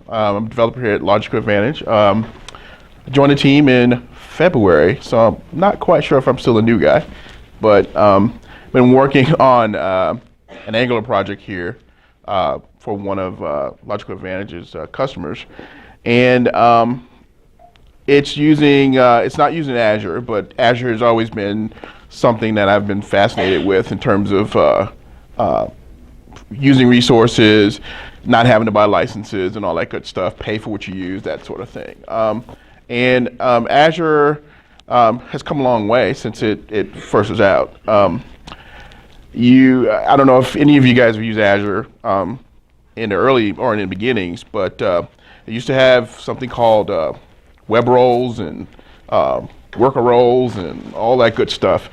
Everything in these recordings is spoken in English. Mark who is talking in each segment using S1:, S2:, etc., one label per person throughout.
S1: I'm a developer here at Logical Advantage. I joined the team in February, so I'm not quite sure if I'm still a new guy, but been working on an Angular project here for one of Logical Advantage's customers, and it's not using Azure, but Azure has always been something that I've been fascinated with in terms of using resources, not having to buy licenses and all that good stuff, pay for what you use, that sort of thing. Azure has come a long way since it first was out. I don't know if any of you guys have used Azure in the early or in the beginnings, but it used to have something called web roles and worker roles and all that good stuff.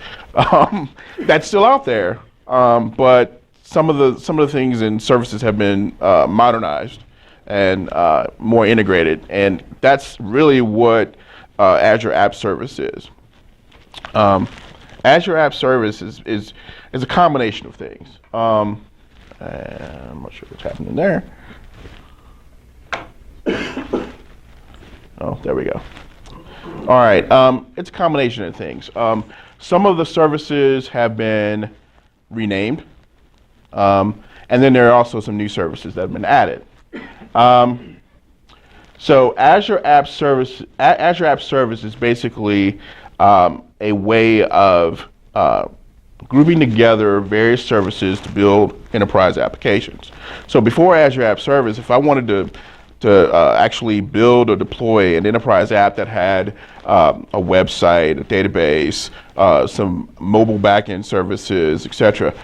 S1: That's still out there, but some of the things and services have been modernized and more integrated, and that's really what Azure App Service is. Azure App Service is a combination of things. I'm not sure what's happening there. Oh, there we go. All right, it's a combination of things. Some of the services have been renamed, and then there are also some new services that have been added. So Azure App Service is basically a way of grouping together various services to build enterprise applications. So before Azure App Service, if I wanted to actually build or deploy an enterprise app that had a website, a database, some mobile backend services, etc.,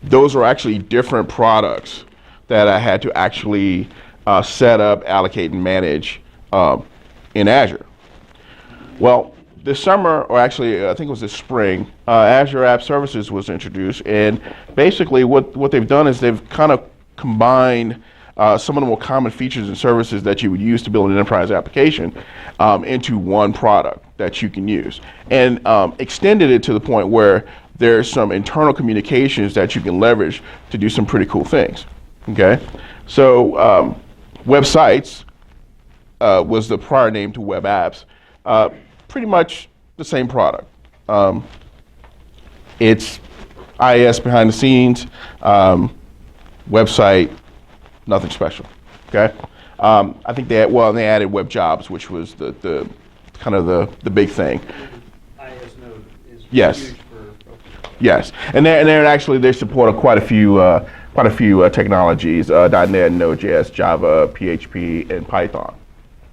S1: those are actually different products that I had to actually set up, allocate, and manage in Azure. Well, this summer, or actually I think it was this spring, Azure App Services was introduced, and basically what they've done is they've kind of combined some of the more common features and services that you would use to build an enterprise application into one product that you can use, and extended it to the point where there's some internal communications that you can leverage to do some pretty cool things. Okay, so websites was the prior name to web apps. Pretty much the same product. It's IIS behind the scenes, website, nothing special. Okay, I think they added web jobs, which was the kind of the big thing.
S2: IIS node is
S1: yes.
S2: Huge for
S1: yes, and they support quite a few technologies: .NET, Node.js, Java, PHP, and Python.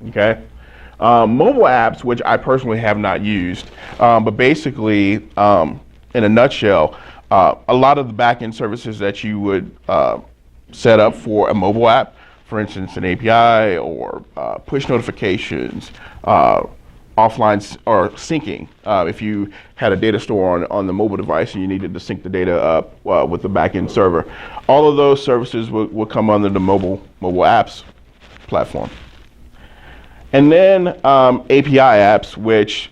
S1: Okay. Mobile apps, which I personally have not used, but basically, in a nutshell, a lot of the backend services that you would set up for a mobile app, for instance, an API or push notifications, offline or syncing. If you had a data store on the mobile device and you needed to sync the data up with the backend server, all of those services will come under the mobile apps platform. And then API apps, which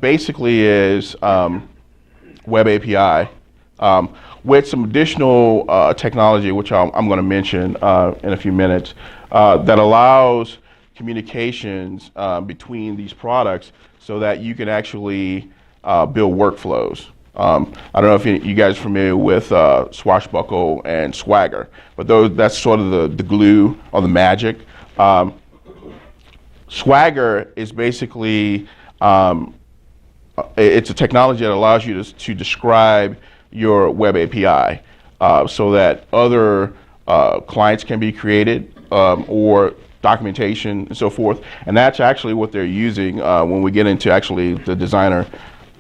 S1: basically is web API with some additional technology, which I'm going to mention in a few minutes, that allows communications between these products so that you can actually build workflows. I don't know if you guys are familiar with Swashbuckle and Swagger, but that's sort of the glue or the magic. Swagger is basically it's a technology that allows you to describe your web API so that other clients can be created or documentation and so forth. And that's actually what they're using when we get into actually the designer.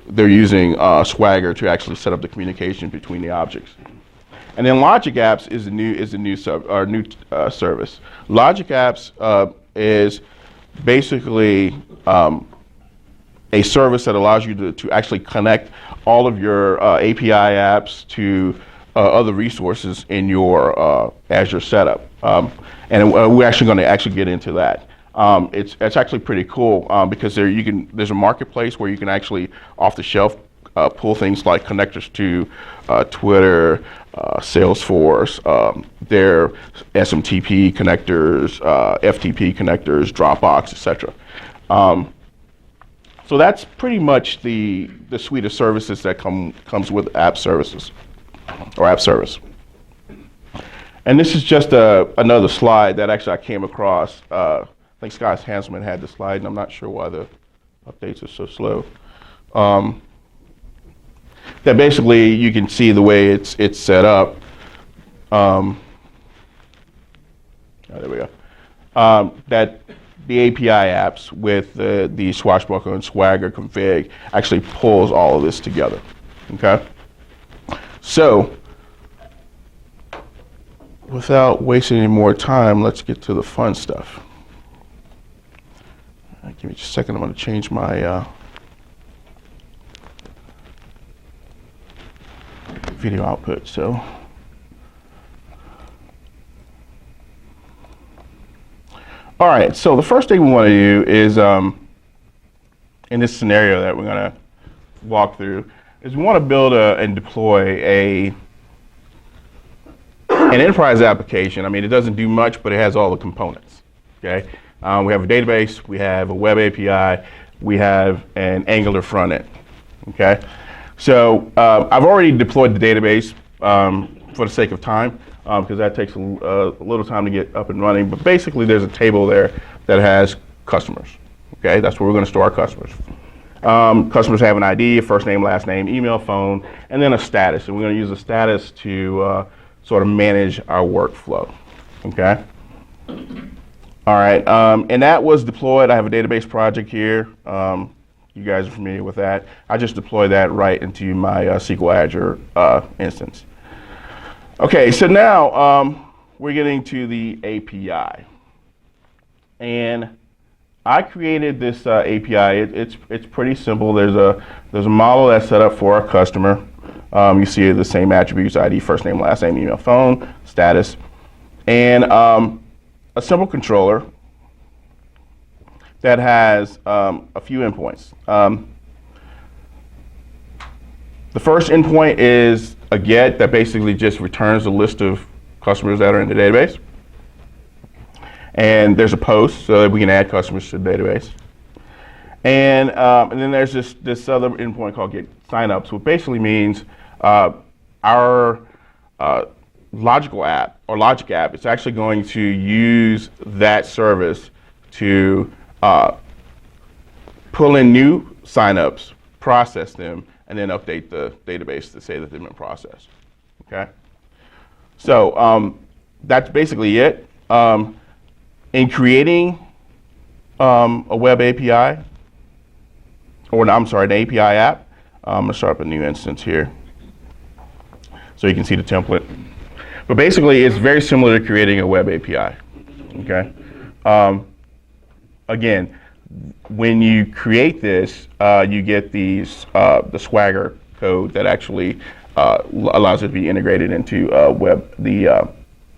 S1: They're using Swagger to actually set up the communication between the objects. And then Logic Apps is a new service. Logic Apps is basically a service that allows you to actually connect all of your API apps to other resources in your Azure setup. And we're actually going to get into that. It's actually pretty cool because there's a marketplace where you can actually off the shelf pull things like connectors to Twitter, Salesforce, their SMTP connectors, FTP connectors, Dropbox, etc. So that's pretty much the suite of services that comes with app services or app service. And this is just another slide that actually I came across. I think Scott Hanselman had the slide, and I'm not sure why the updates are so slow. That basically you can see the way it's set up. There we go. That the API apps with the Swashbuckler and Swagger config actually pulls all of this together. Okay. So, without wasting any more time, let's get to the fun stuff. Give me just a second. I'm going to change my video output. So, all right. So the first thing we want to do is, in this scenario that we're going to walk through, is we want to build and deploy an enterprise application. I mean, it doesn't do much, but it has all the components. Okay. We have a database, we have a web API, we have an Angular front end. Okay. So I've already deployed the database for the sake of time, because that takes a little time to get up and running. But basically, there's a table there that has customers. Okay, that's where we're going to store our customers. Customers have an ID, a first name, last name, email, phone, and then a status. And we're going to use a status to sort of manage our workflow. Okay. All right, and that was deployed. I have a database project here. You guys are familiar with that. I just deploy that right into my SQL Azure instance. Okay, so now we're getting to the API. And I created this API. It's pretty simple. There's a model that's set up for our customer. You see the same attributes: ID, first name, last name, email, phone, status, and a simple controller that has a few endpoints. The first endpoint is a get that basically just returns a list of customers that are in the database. And there's a post so that we can add customers to the database. And then there's this other endpoint called get signups, which basically means our logical app or logic app is actually going to use that service to pull in new signups, process them, and then update the database to say that they've been processed. Okay. So that's basically it. In creating a web API, or I'm sorry, an API app, I'm going to start up a new instance here so you can see the template. But basically, it's very similar to creating a web API. Okay. Again, when you create this, you get the Swagger code that actually allows it to be integrated into the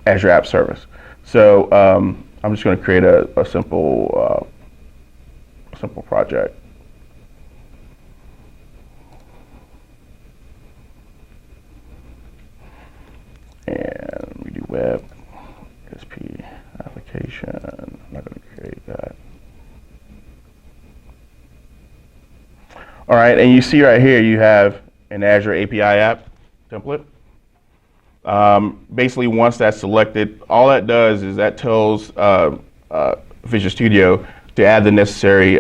S1: Azure App Service. So I'm just going to create a simple project. And we do web, SP application. I'm not going to create that. All right, and you see right here you have an Azure API app template. Basically, once that's selected, all that does is that tells Visual Studio to add the necessary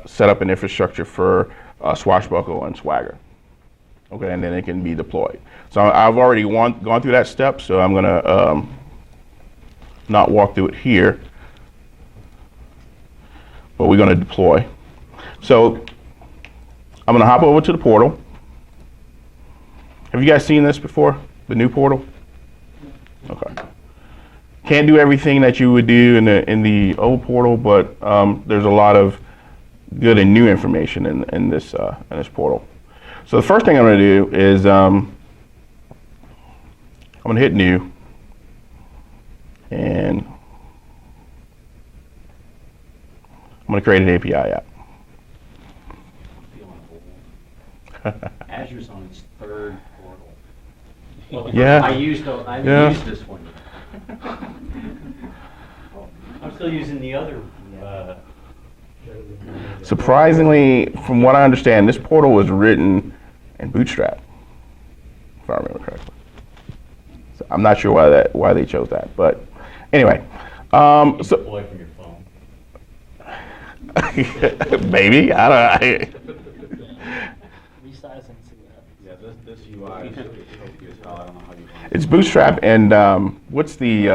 S1: setup and infrastructure for Swashbuckler and Swagger. Okay, and then it can be deployed. So I've already gone through that step, so I'm going to not walk through it here, but we're going to deploy. So I'm going to hop over to the portal. Have you guys seen this before, the new portal? Okay. Can't do everything that you would do in the old portal, but there's a lot of good and new information in this portal. So the first thing I'm going to do is I'm going to hit new, and I'm going to create an API app.
S2: Azure's on its third portal.
S1: Yeah.
S2: I used this one. I'm still using the other.
S1: Surprisingly, from what I understand, this portal was written in Bootstrap, if I remember correctly. So I'm not sure why they chose that, but anyway.
S2: So deploy from your phone.
S1: Maybe, I don't know.
S3: Resize and see what happens.
S4: Yeah, this UI is hokey as hell. I don't know how you.
S1: It's Bootstrap, and what's the?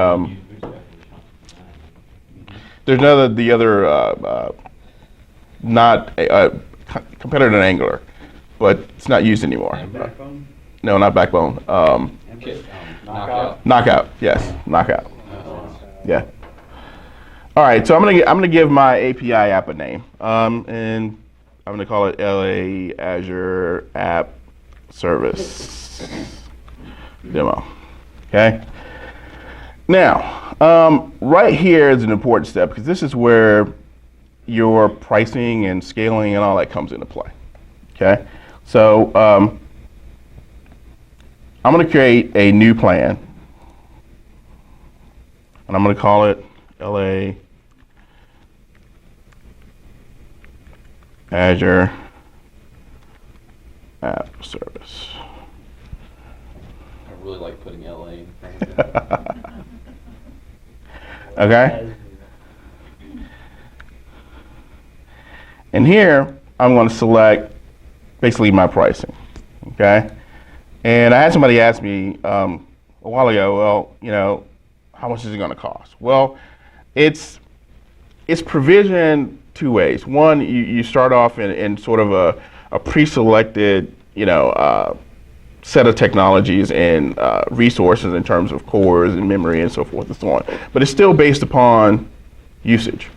S1: There's the other not a competitor to Angular, but it's not used anymore.
S2: Backbone?
S1: No, not Backbone.
S2: Knockout.
S1: Knockout. Yes, Knockout. Yeah. All right, so I'm gonna give my API app a name, and I'm gonna call it LA Azure App Service demo. Okay. Now, right here is an important step because this is where your pricing and scaling and all that comes into play. Okay. So I'm gonna create a new plan, and I'm gonna call it LA Azure App Service.
S4: I really like putting LA in front of it.
S1: Okay? And here, I'm going to select basically my pricing. Okay? And I had somebody ask me a while ago, well, you know, how much is it going to cost? Well, it's provisioned two ways. One, you start off in sort of a pre-selected, you know, set of technologies and resources in terms of cores and memory and so forth and so on. But it's still based upon usage.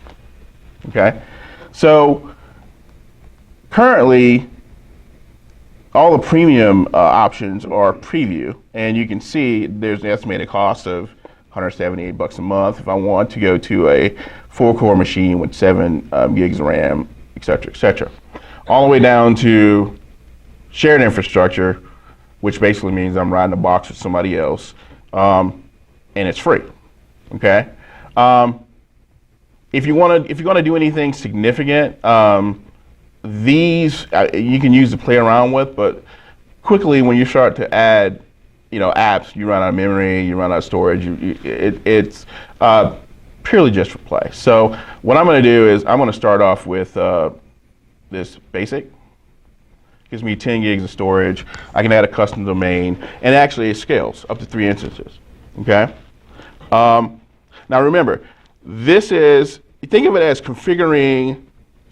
S1: Okay? So currently, all the premium options are preview, and you can see there's an estimated cost of $178 a month if I want to go to a 4-core machine with 7 gigs of RAM, et cetera, all the way down to shared infrastructure, which basically means I'm riding a box with somebody else, and it's free. Okay. If you're going to do anything significant, these you can use to play around with, but quickly when you start to add, you know, apps, you run out of memory, you run out of storage. It's purely just for play. So what I'm going to do is I'm going to start off with this basic. Gives me 10 gigs of storage. I can add a custom domain, and actually it scales up to 3 instances. Okay. Now remember, this is, think of it as configuring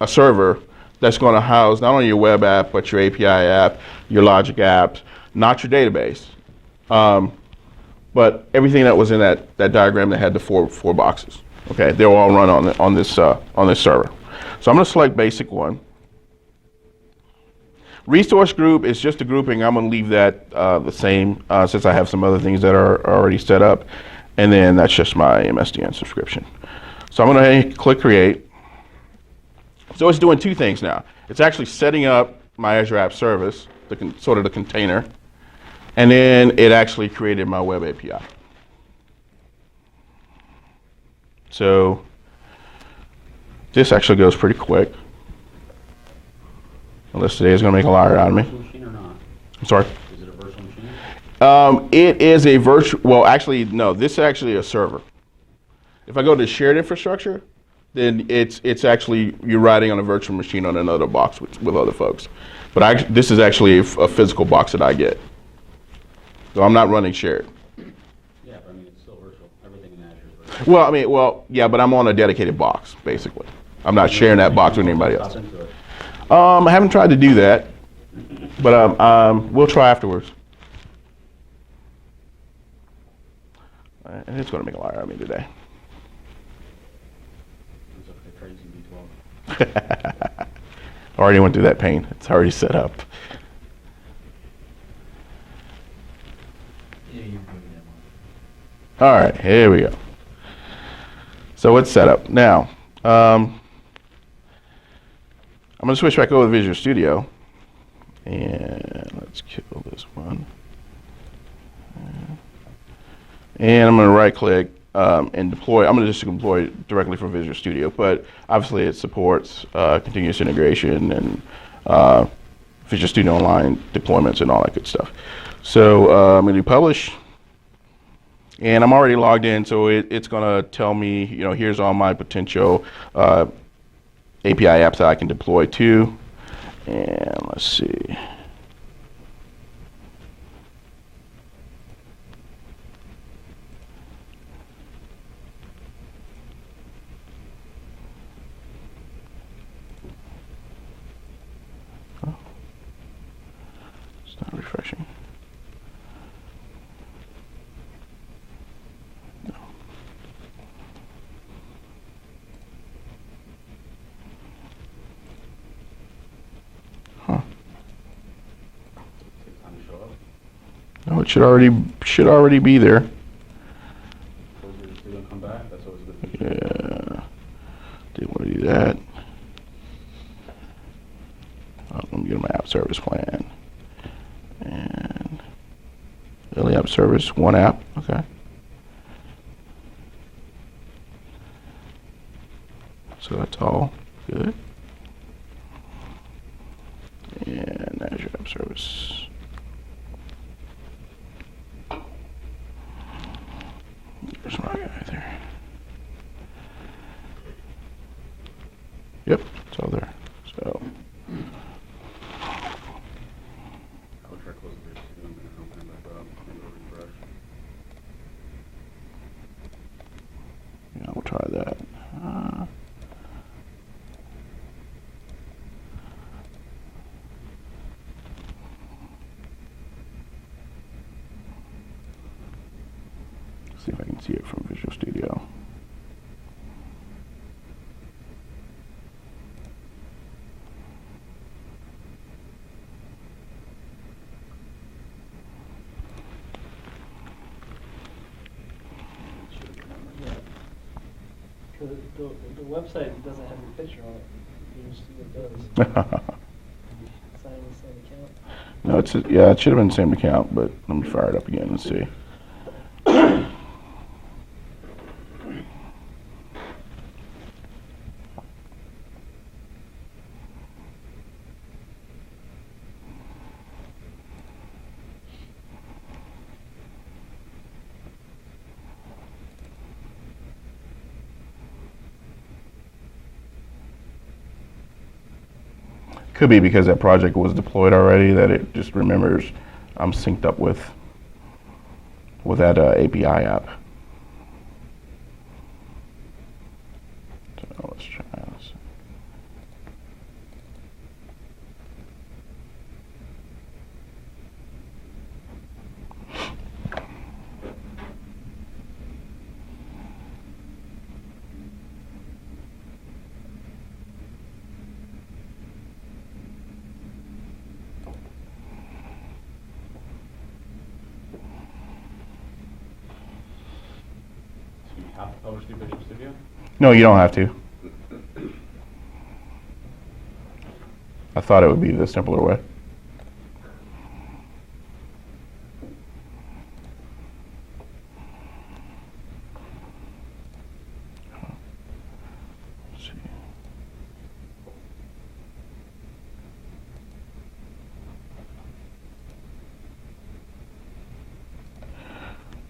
S1: a server that's going to house not only your web app, but your API app, your logic apps, not your database, but everything that was in that diagram that had the four boxes. Okay, they'll all run on this server. So I'm going to select basic one. Resource group is just a grouping. I'm going to leave that the same since I have some other things that are already set up, and then that's just my MSDN subscription. So I'm going to click create. So it's doing two things now. It's actually setting up my Azure App Service, sort of the container, and then it actually created my web API. So this actually goes pretty quick. Unless today is going to make a liar out of me.
S2: Virtual machine or not?
S1: I'm sorry?
S2: Is it a virtual machine?
S1: It is a virtual, well, actually, no, this is actually a server. If I go to shared infrastructure, then it's actually, you're riding on a virtual machine on another box with other folks. But this is actually a physical box that I get. So I'm not running shared.
S2: Yeah, but I mean, it's still virtual. Everything in Azure is virtual.
S1: Well, yeah, but I'm on a dedicated box, basically. I'm not sharing that box with anybody else.
S2: Hop into it.
S1: I haven't tried to do that, but we'll try afterwards. And it's going to make a liar out of me today.
S2: It's okay, try using V12.
S1: Already went through that pain. It's already set up.
S2: Yeah, you're doing that one.
S1: All right, here we go. So it's set up. Now, I'm going to switch back over to Visual Studio, And let's kill this one. And I'm going to right click and deploy. I'm going to just deploy it directly from Visual Studio, but obviously it supports continuous integration and Visual Studio Online deployments and all that good stuff. So I'm going to do publish. And I'm already logged in, so it's going to tell me, here's all my potential API apps that I can deploy to. And let's see. Oh. It's not refreshing. No. Huh.
S4: Take time to show up.
S1: No, it should already be there.
S4: Close your studio and come back. That's always a good.
S1: Yeah. Didn't want to do that. Let me get my app service plan. And daily app service, one app. Okay. So that's all good. And Azure App Service. There's my guy there. Yep, it's all there. So
S4: I'll try closing your studio and then open it back up. Maybe it'll refresh.
S1: yeah, we'll try that. See if I can see it from Visual Studio.
S3: Yeah. The website doesn't have your picture on it. You just see it does. Signing the same account.
S1: No, it should have been the same account, but let me fire it up again and see. Could be because that project was deployed already, that it just remembers I'm synced up with that API app. So let's try this.
S4: So you have to publish through Visual Studio?
S1: No, you don't have to. I thought it would be the simpler way. Let's see.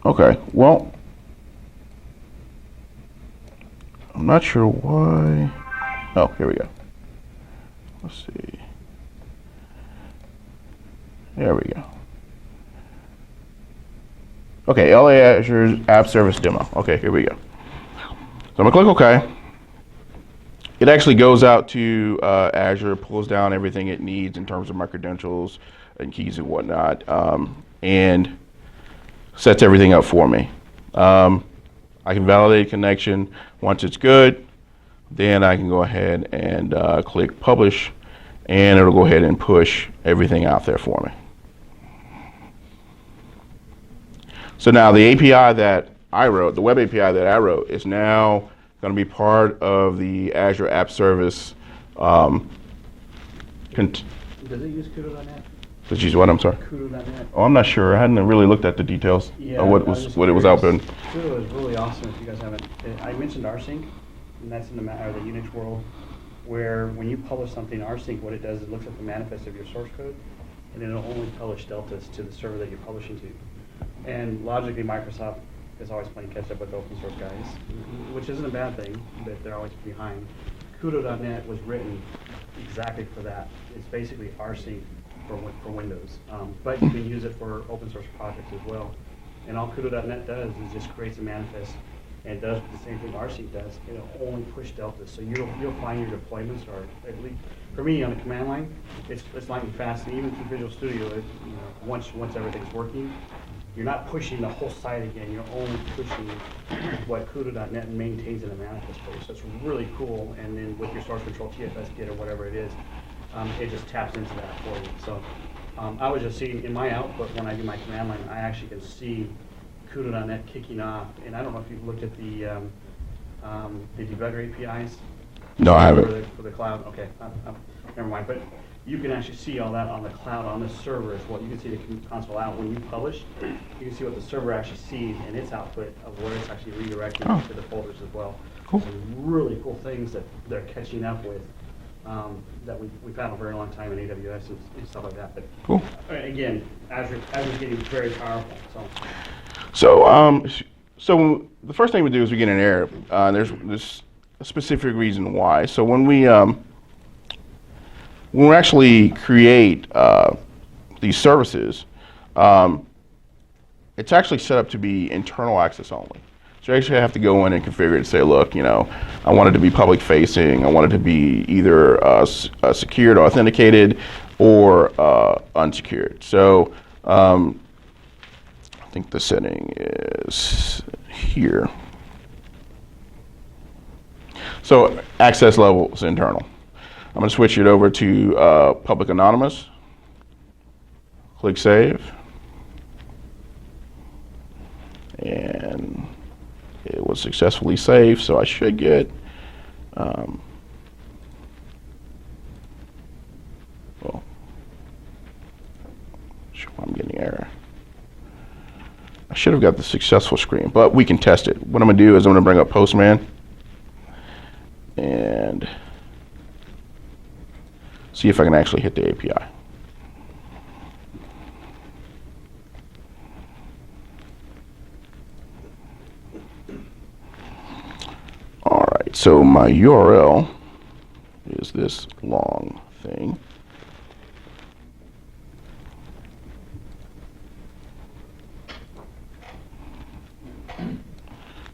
S1: Okay, well, I'm not sure why. Oh, here we go. Let's see. There we go. Okay, LA Azure App Service demo. Okay, here we go. So I'm gonna click OK. It actually goes out to Azure, pulls down everything it needs in terms of my credentials and keys and whatnot, and sets everything up for me. I can validate connection. Once it's good, then I can go ahead and click publish, and it'll go ahead and push everything out there for me. So now the API that I wrote, the web API that I wrote, is now going to be part of the Azure App Service
S2: Does it use Kudo.net?
S1: Did you use what? I'm sorry.
S2: Kudo.net.
S1: Oh, I'm not sure. I hadn't really looked at the details of what it was outputting.
S2: Kudo is really awesome if you guys haven't. I mentioned rsync, and that's in the Unix world, where when you publish something, rsync, what it does is it looks at the manifest of your source code, and it'll only publish deltas to the server that you're publishing to. And logically, Microsoft is always playing catch up with open source guys, which isn't a bad thing, but they're always behind. Kudo.net was written exactly for that. It's basically rsync for Windows, but you can use it for open source projects as well. And all Kudo.net does is just creates a manifest and does the same thing rsync does. It'll only push deltas, so you'll find your deployments are at least for me on the command line. It's lightning fast, and even through Visual Studio, once everything's working, you're not pushing the whole site again. You're only pushing what Kudo.net maintains in a manifest for you. So it's really cool. And then with your source control TFS Git or whatever it is, it just taps into that for you. So I was just seeing in my output when I do my command line, I actually can see Kudo.net kicking off. And I don't know if you've looked at the debugger APIs.
S1: No, I haven't.
S2: For the cloud. Okay, never mind. But you can actually see all that on the cloud, on the server as well. You can see the console out when you publish. You can see what the server actually sees and its output of where it's actually redirected to the folders as well.
S1: Cool.
S2: Some really cool things that they're catching up with that we've had a very long time in AWS and stuff like that. But
S1: Cool.
S2: Again, Azure's getting very powerful.
S1: So the first thing we do is we get an error. There's a specific reason why. So when we actually create these services, it's actually set up to be internal access only. So you actually have to go in and configure it and say, look, I want it to be public facing. I want it to be either secured or authenticated or unsecured. So I think the setting is here. So access level is internal. I'm going to switch it over to public anonymous. Click save. And it was successfully saved, so I should get I'm getting error. I should have got the successful screen, but we can test it. What I'm going to do is I'm going to bring up Postman and see if I can actually hit the API. All right, so my URL is this long thing.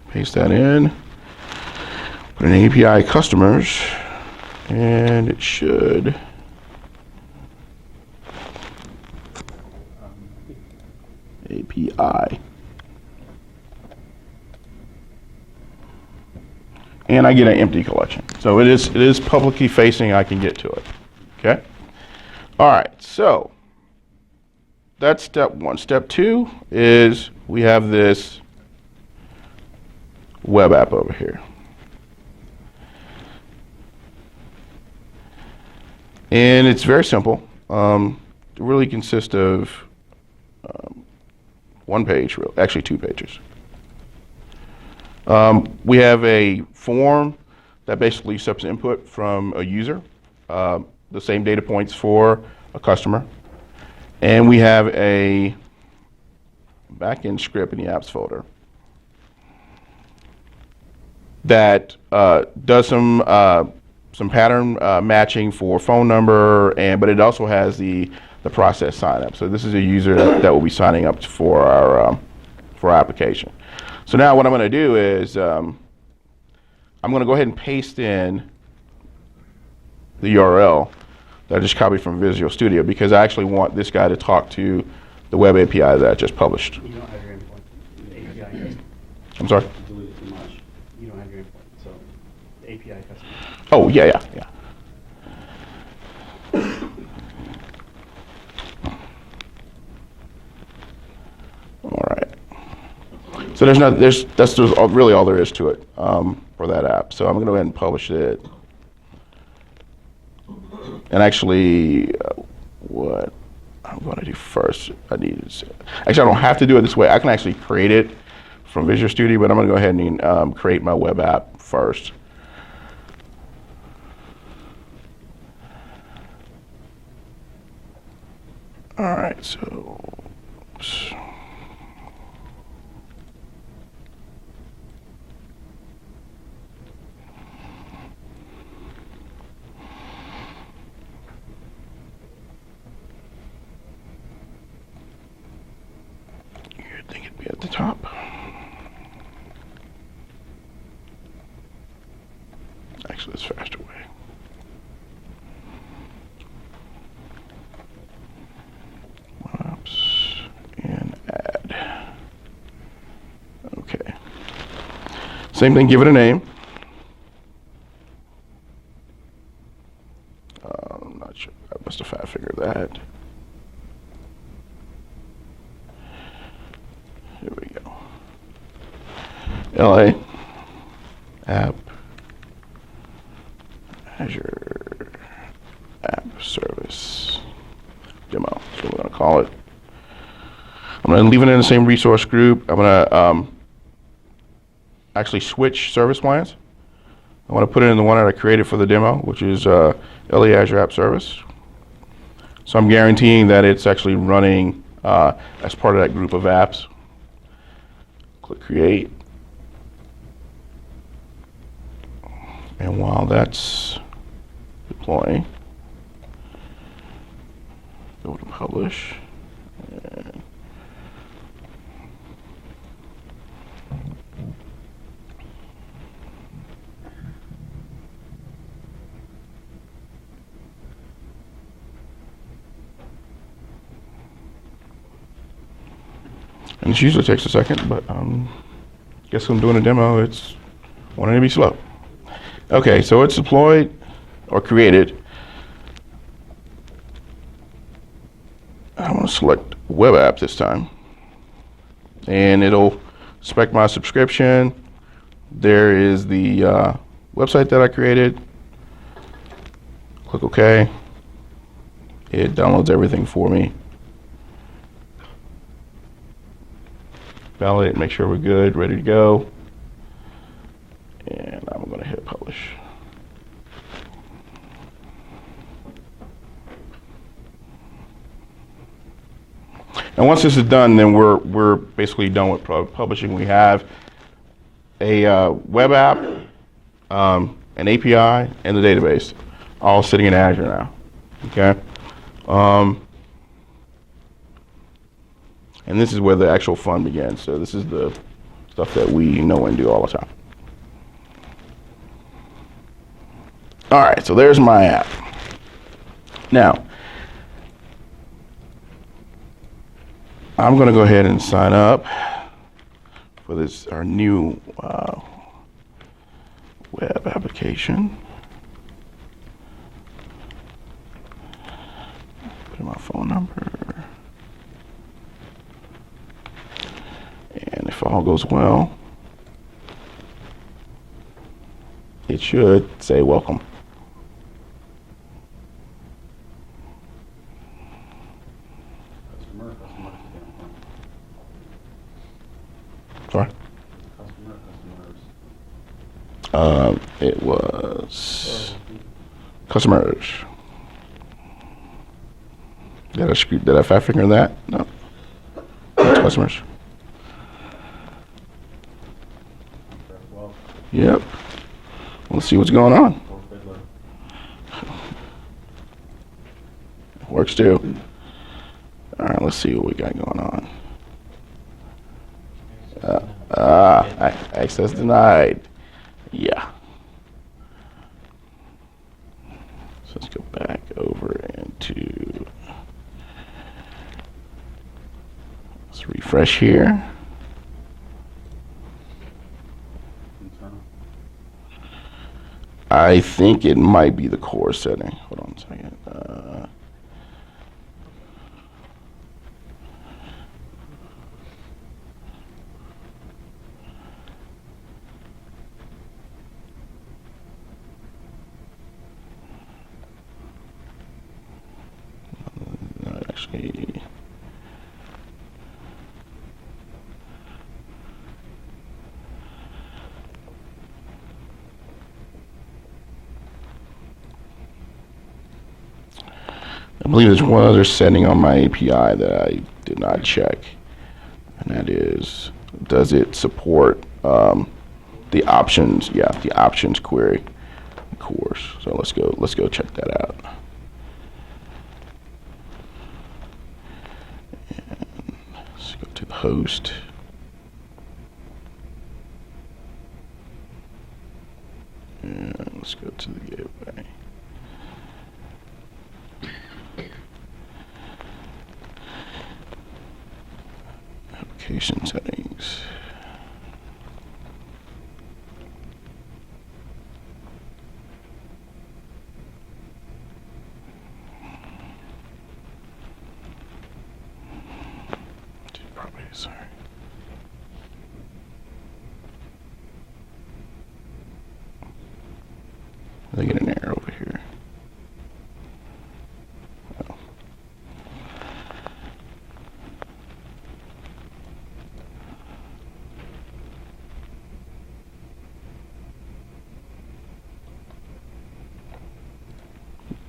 S1: Paste that in, put in API customers, and it should API. And I get an empty collection. So it is publicly facing, I can get to it. Okay? All right, so that's step one. Step two is we have this web app over here. And it's very simple. It really consists of one page, actually 2 pages. We have a form that basically accepts input from a user, the same data points for a customer. And we have a backend script in the apps folder that does some pattern matching for phone number, but it also has the process sign up. So this is a user that will be signing up for our application. So now what I'm going to do is I'm going to go ahead and paste in the URL that I just copied from Visual Studio because I actually want this guy to talk to the web API that I just published.
S2: You don't have your endpoint. The API does.
S1: I'm sorry?
S2: Delete it too much. You don't have your endpoint. So the API customer.
S1: Oh, yeah. All right. So that's really all there is to it for that app. So I'm going to go ahead and publish it. And actually, what I'm going to do first. Actually, I don't have to do it this way. I can actually create it from Visual Studio, but I'm going to go ahead and create my web app first. All right, so oops. You'd think it'd be at the top. Actually, it's faster way. Oops, and add. Okay. Same thing, give it a name. I'm not sure. I must have fat figured that. Here we go. LA App Azure App Service demo. That's what we're going to call it. I'm going to leave it in the same resource group. I'm going to actually switch service plans. I want to put it in the one that I created for the demo, which is LA Azure App Service. So I'm guaranteeing that it's actually running as part of that group of apps. Click Create. And while that's deploying, go to Publish. And this usually takes a second, but guess I'm doing a demo. It's wanting to be slow. Okay, so it's deployed or created. I'm going to select web app this time, and it'll spec my subscription. There is the website that I created. Click OK. It downloads everything for me. Validate, make sure we're good, ready to go. And I'm going to hit Publish. And once this is done, then we're basically done with publishing. We have a web app, an API, and the database, all sitting in Azure now. Okay. And this is where the actual fun begins. So this is the stuff that we know and do all the time. All right, so there's my app. Now, I'm going to go ahead and sign up for this, our new web application. Put in my phone number. And if all goes well, it should say welcome. Sorry? It was customers. Did I fat finger that? No. It's customers. Yep. Let's see what's going on. Works too. All right, let's see what we got going on. Access denied. Yeah. So let's go back over into. Let's refresh here. I think it might be the core setting. Hold on a second. actually. I believe there's one other setting on my API that I did not check, and that is, does it support the options? Yeah, the options query, of course. So let's go check that out. And let's go to the host. And let's go to the gateway. Application settings. Probably, sorry. I get an error over here. Oh.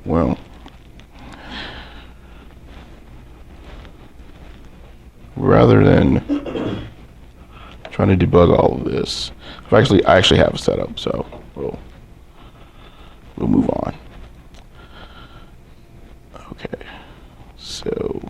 S1: Well, rather than trying to debug all of this, I actually have it set up, so we'll move on. Okay, so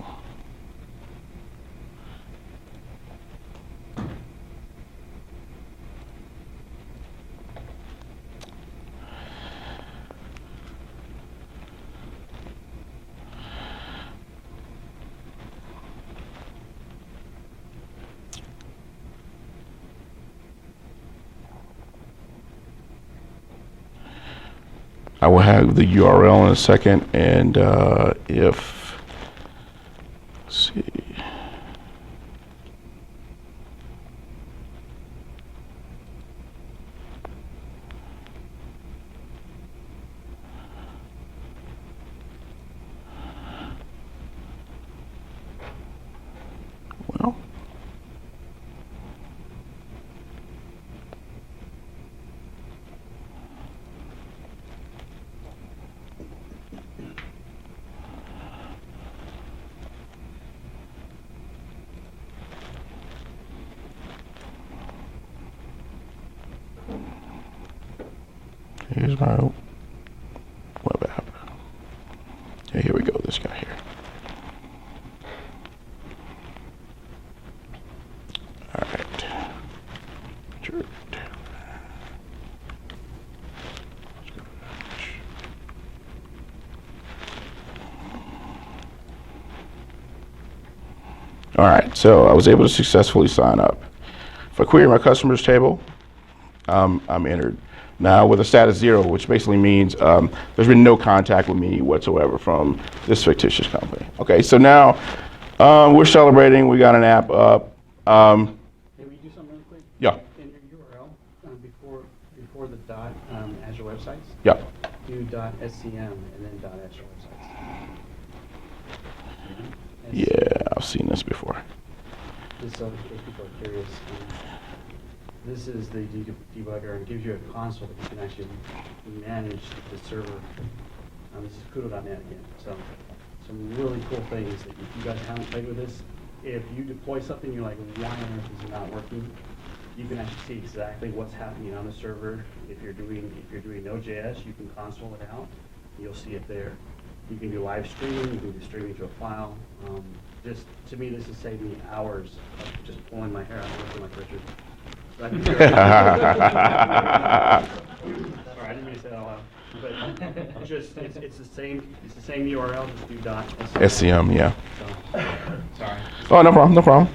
S1: I will have the URL in a second, and if, let's see. Well, here's my web app. Yeah, here we go, this guy here. All right. Sure. All right, so I was able to successfully sign up. If I query my customers table, I'm entered. Now with a status 0, which basically means there's been no contact with me whatsoever from this fictitious company. Okay, so now we're celebrating. We got an app up.
S2: Hey, will you do something really quick?
S1: Yeah.
S2: In your URL, before the dot Azure websites,
S1: Yeah.
S2: do .scm and then .Azure websites.
S1: Yeah, I've seen this before.
S2: Just so in case people are curious, this is the debugger and gives you a console that you can actually manage the server. This is Kudo.net again. So some really cool things that if you guys haven't played with this, if you deploy something, you're like, why on earth is it not working? You can actually see exactly what's happening on the server. If you're doing Node.js, you can console it out. You'll see it there. You can do live streaming. You can do streaming to a file. Just to me, this has saved me hours of just pulling my hair out and looking like Richard. So I can sorry, I didn't mean to say that out loud. But just it's the same URL. Just do
S1: SCM, yeah.
S2: So, sorry.
S1: Oh, no problem, no problem.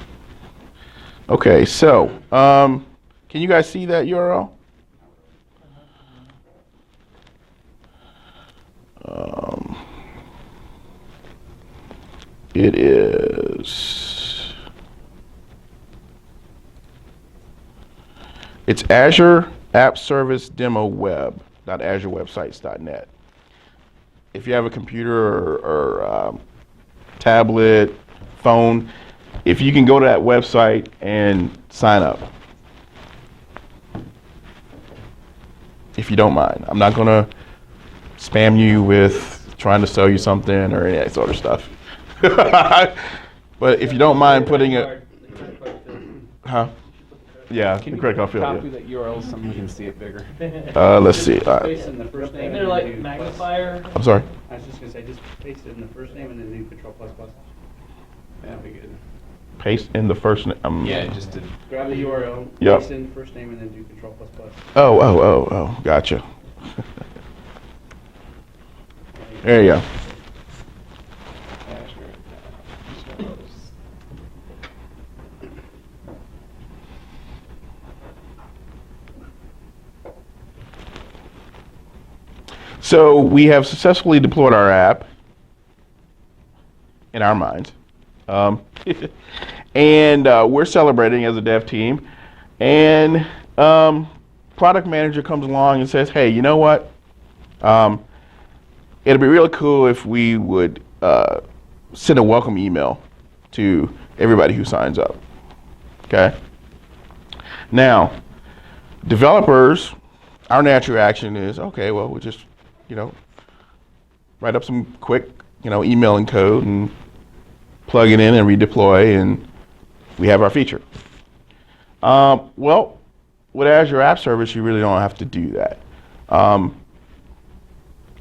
S1: Okay, so can you guys see that URL? It is. It's Azure App Service Demo Web .azurewebsites.net. If you have a computer or tablet, phone, if you can go to that website and sign up. If you don't mind. I'm not going to spam you with trying to sell you something or any of that sort of stuff. But if you don't mind putting it, huh? Yeah,
S5: Can
S1: the
S5: you
S1: credit card field.
S5: copy
S1: Yeah.
S5: that URL so we can see it bigger?
S1: Let's see.
S2: Paste in the first name.
S3: Isn't there
S2: and
S3: like
S2: then do
S3: magnifier?
S1: I'm sorry.
S2: I was just gonna say, just paste it in the first name and then do Control plus plus.
S5: That'd be good.
S1: Paste in the first name.
S5: Yeah, just to.
S2: Grab the URL,
S1: Yep.
S2: paste in the first name and then do Control plus plus.
S1: Oh, gotcha. There you go. So we have successfully deployed our app in our minds. And we're celebrating as a dev team. And product manager comes along and says, hey, you know what? It'd be really cool if we would send a welcome email to everybody who signs up. Okay? Now, developers, our natural action is, okay, well, we'll just, write up some quick, emailing code and plug it in and redeploy, and we have our feature. Well, with Azure App Service, you really don't have to do that. And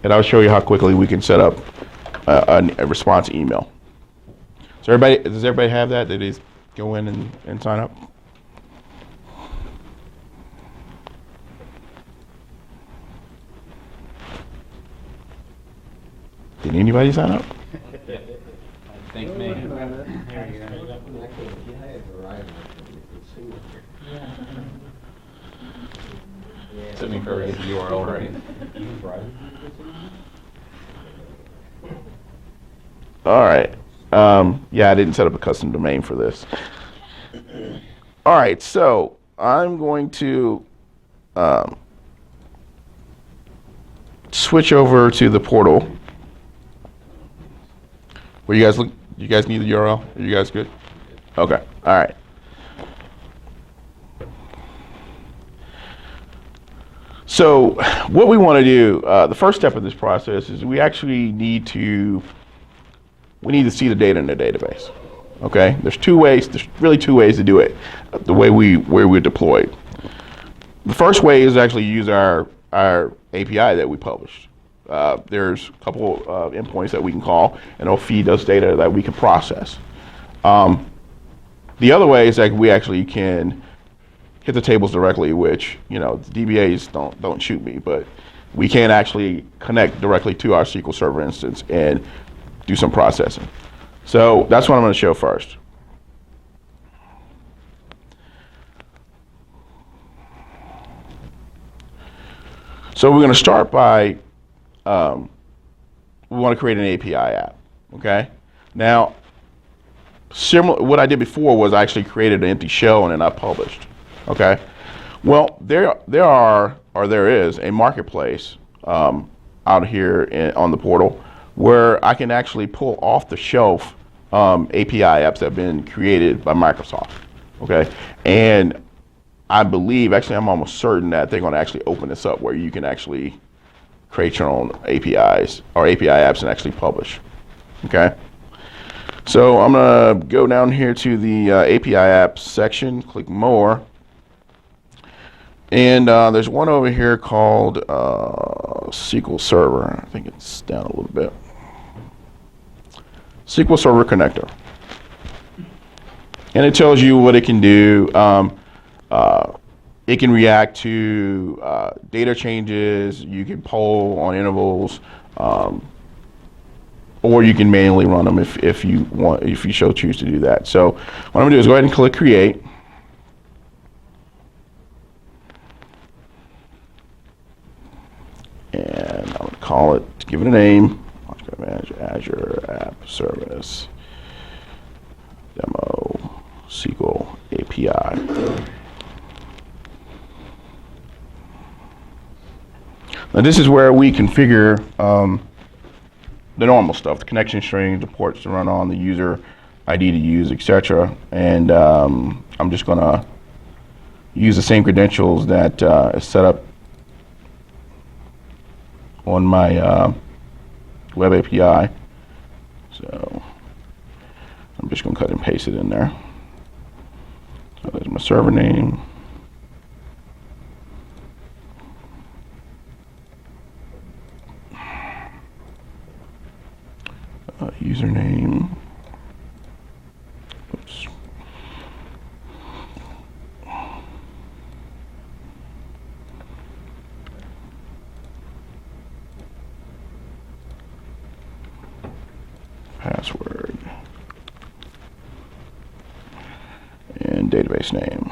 S1: I'll show you how quickly we can set up a response email. So does everybody have that? They just go in and sign up? Did anybody sign up?
S5: I think maybe. Took me forever to get the URL right.
S1: All right. Yeah, I didn't set up a custom domain for this. All right, so I'm going to switch over to the portal. Where you guys look? You guys need the URL? Are you guys good? Okay. All right. So what we want to do, the first step of this process is we actually need to see the data in the database. Okay. There's really two ways to do it. The way we're deployed. The first way is actually use our API that we published. There's a couple of endpoints that we can call, and it'll feed us data that we can process. The other way is that we actually can hit the tables directly, which the DBAs don't shoot me, but we can actually connect directly to our SQL Server instance and do some processing. So that's what I'm going to show first. So we're going to start by we want to create an API app. Okay. Now, what I did before was I actually created an empty shell and then I published. Okay. Well, there is a marketplace out here on the portal where I can actually pull off the shelf API apps that have been created by Microsoft. Okay. And I believe, actually, I'm almost certain that they're going to actually open this up where you can actually create your own APIs or API apps and actually publish. Okay. So I'm going to go down here to the API apps section, click more. And there's one over here called SQL Server. I think it's down a little bit. SQL Server Connector. And it tells you what it can do. It can react to data changes. You can poll on intervals, or you can manually run them if you choose to do that. So what I'm gonna do is go ahead and click create. And I'm gonna call it, give it a name. Azure App Service Demo SQL API. Now this is where we configure the the normal stuff, the connection strings, the ports to run on, the user ID to use, etc. And I'm just going to use the same credentials that is set up on my web API. So I'm just going to cut and paste it in there. So there's my server name. Username. Oops. Password. And database name.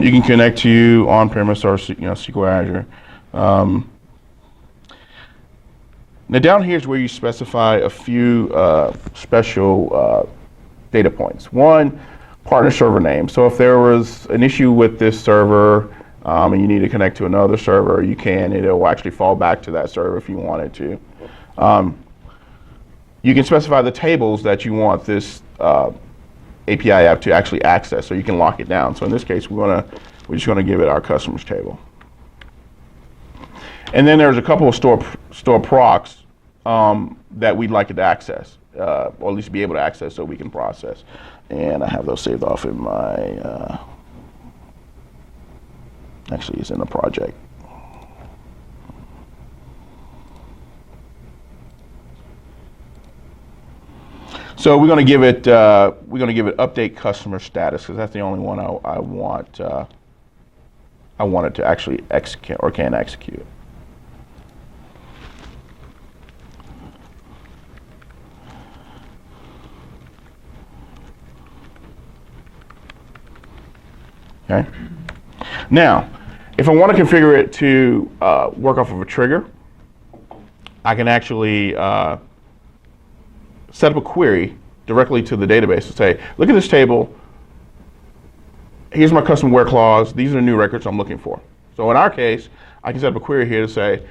S1: You can connect to on-premise or SQL Azure. Now down here is where you specify a few special data points. One, partner server name. So if there was an issue with this server and you need to connect to another server, you can. It'll actually fall back to that server if you wanted to. You can specify the tables that you want this API app to actually access, so you can lock it down. So in this case, we're just going to give it our customers table. And then there's a couple of store procs that we'd like it to access, or at least be able to access so we can process. And I have those saved off in my, actually it's in the project. So we're going to give it update customer status, because that's the only one I want it to actually execute or can execute. Okay. Now, if I want to configure it to work off of a trigger, I can actually set up a query directly to the database to say, look at this table. Here's my custom where clause. These are the new records I'm looking for. So in our case, I can set up a query here to say,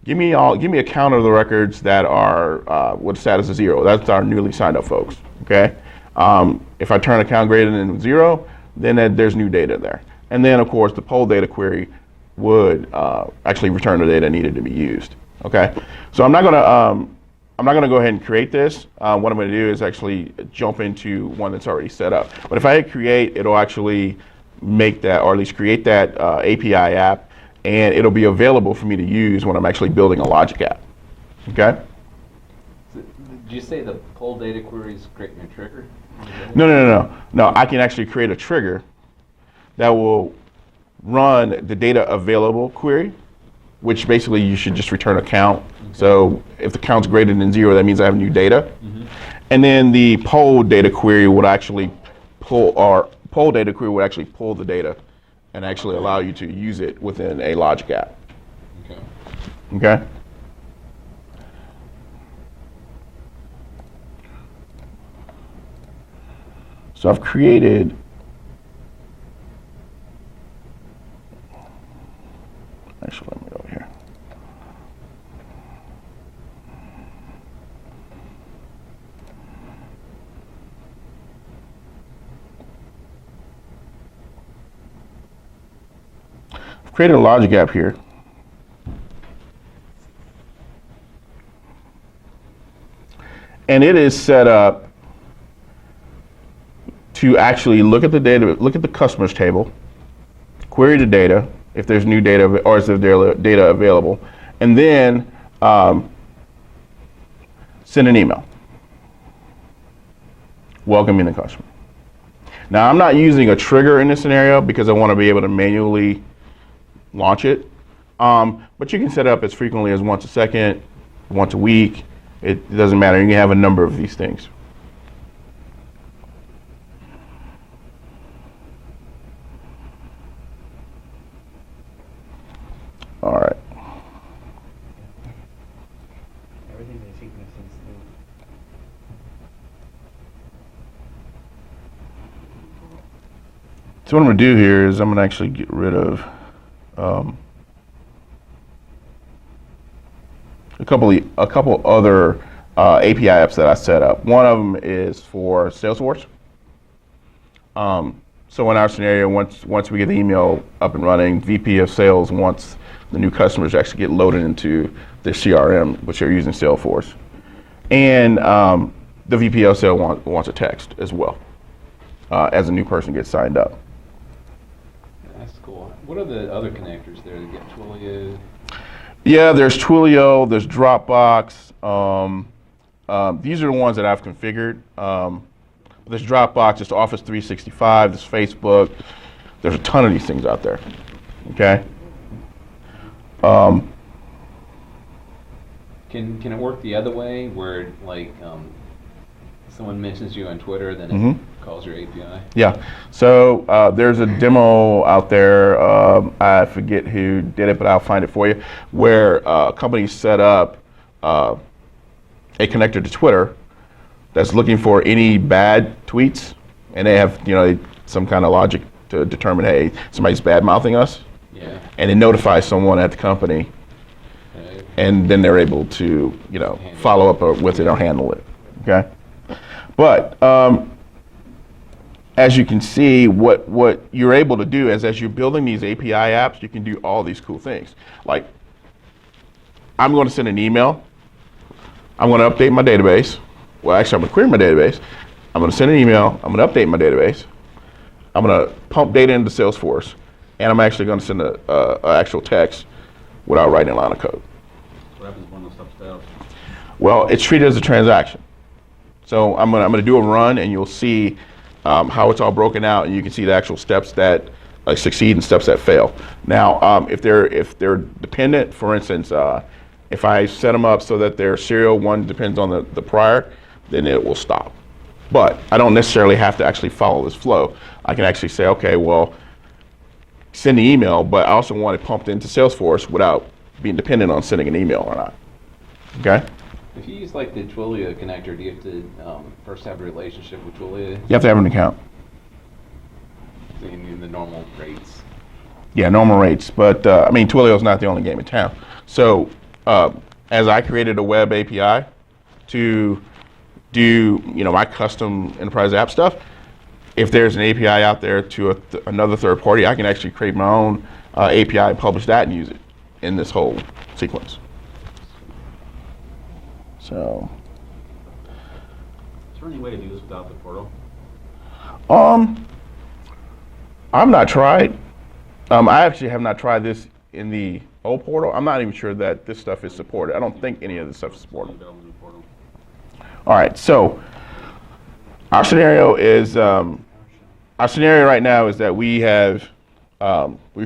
S1: give me a count of the records that are with status of 0. That's our newly signed up folks. Okay. If I turn a count greater than 0, then there's new data there. And then of course the poll data query would actually return the data needed to be used. Okay. So I'm not going to go ahead and create this. What I'm going to do is actually jump into one that's already set up. But if I hit create, it'll actually make that, or at least create that API app, and it'll be available for me to use when I'm actually building a logic app. Okay?
S5: So, did you say the poll data query is creating a trigger?
S1: No, I can actually create a trigger that will run the data available query, which basically you should just return a count. So if the count's greater than 0, that means I have new data. Mm-hmm. And then the poll data query would actually pull the data and actually allow you to use it within a logic app.
S5: Okay.
S1: Okay? So I've created actually, let me go over here. I've created a logic app here. And it is set up to actually look at the data, look at the customers table, query the data, if there's new data, or is there data available, and then send an email welcoming the customer. Now, I'm not using a trigger in this scenario because I want to be able to manually launch it, but you can set it up as frequently as once a second, once a week. It doesn't matter. You can have a number of these things. All right.
S2: Everything's asynchronous since
S1: So what I'm going to do here is I'm going to actually get rid of a couple other API apps that I set up. One of them is for Salesforce. So in our scenario, once we get the email up and running, VP of Sales wants the new customers actually get loaded into their CRM, which they're using Salesforce, and the VP of Sales wants a text as well as a new person gets signed up.
S5: That's cool. What are the other connectors there? You get Twilio.
S1: Yeah, there's Twilio, there's Dropbox. These are the ones that I've configured. There's Dropbox, there's Office 365, there's Facebook. There's a ton of these things out there. Okay.
S5: Can it work the other way, where like someone mentions you on Twitter, then
S1: Mhm.
S5: it calls your API?
S1: Yeah. So there's a demo out there. I forget who did it, but I'll find it for you. Where companies set up a connector to Twitter that's looking for any bad tweets, and they have some kind of logic to determine, hey, somebody's bad mouthing us,
S5: Yeah.
S1: and it notifies someone at the company, and then they're able to follow up with it or handle it. Okay. But as you can see, what you're able to do is, as you're building these API apps, you can do all these cool things. Like, I'm going to send an email. I'm going to update my database. Well, actually, I'm going to query my database. I'm going to send an email. I'm going to update my database. I'm going to pump data into Salesforce, and I'm actually going to send an actual text without writing a line of code.
S4: What happens when those stuff fails?
S1: Well, it's treated as a transaction. So I'm going to do a run, and you'll see how it's all broken out, and you can see the actual steps that succeed and steps that fail. Now, if they're dependent, for instance, if I set them up so that their serial one depends on the prior, then it will stop. But I don't necessarily have to actually follow this flow. I can actually say, okay, well, send the email, but I also want it pumped into Salesforce without being dependent on sending an email or not. Okay?
S5: If you use like the Twilio connector, do you have to first have a relationship with Twilio?
S1: You have to have an account.
S5: In the normal rates.
S1: Yeah, normal rates. But Twilio is not the only game in town. So as I created a web API to do my custom enterprise app stuff, if there's an API out there to another third party, I can actually create my own API and publish that and use it in this whole sequence. So,
S4: Is there any way to do this without the portal?
S1: I've not tried. I actually have not tried this in the old portal. I'm not even sure that this stuff is supported. I don't think any of this stuff is supported.
S4: Build a new portal.
S1: All right, so our scenario right now is that we've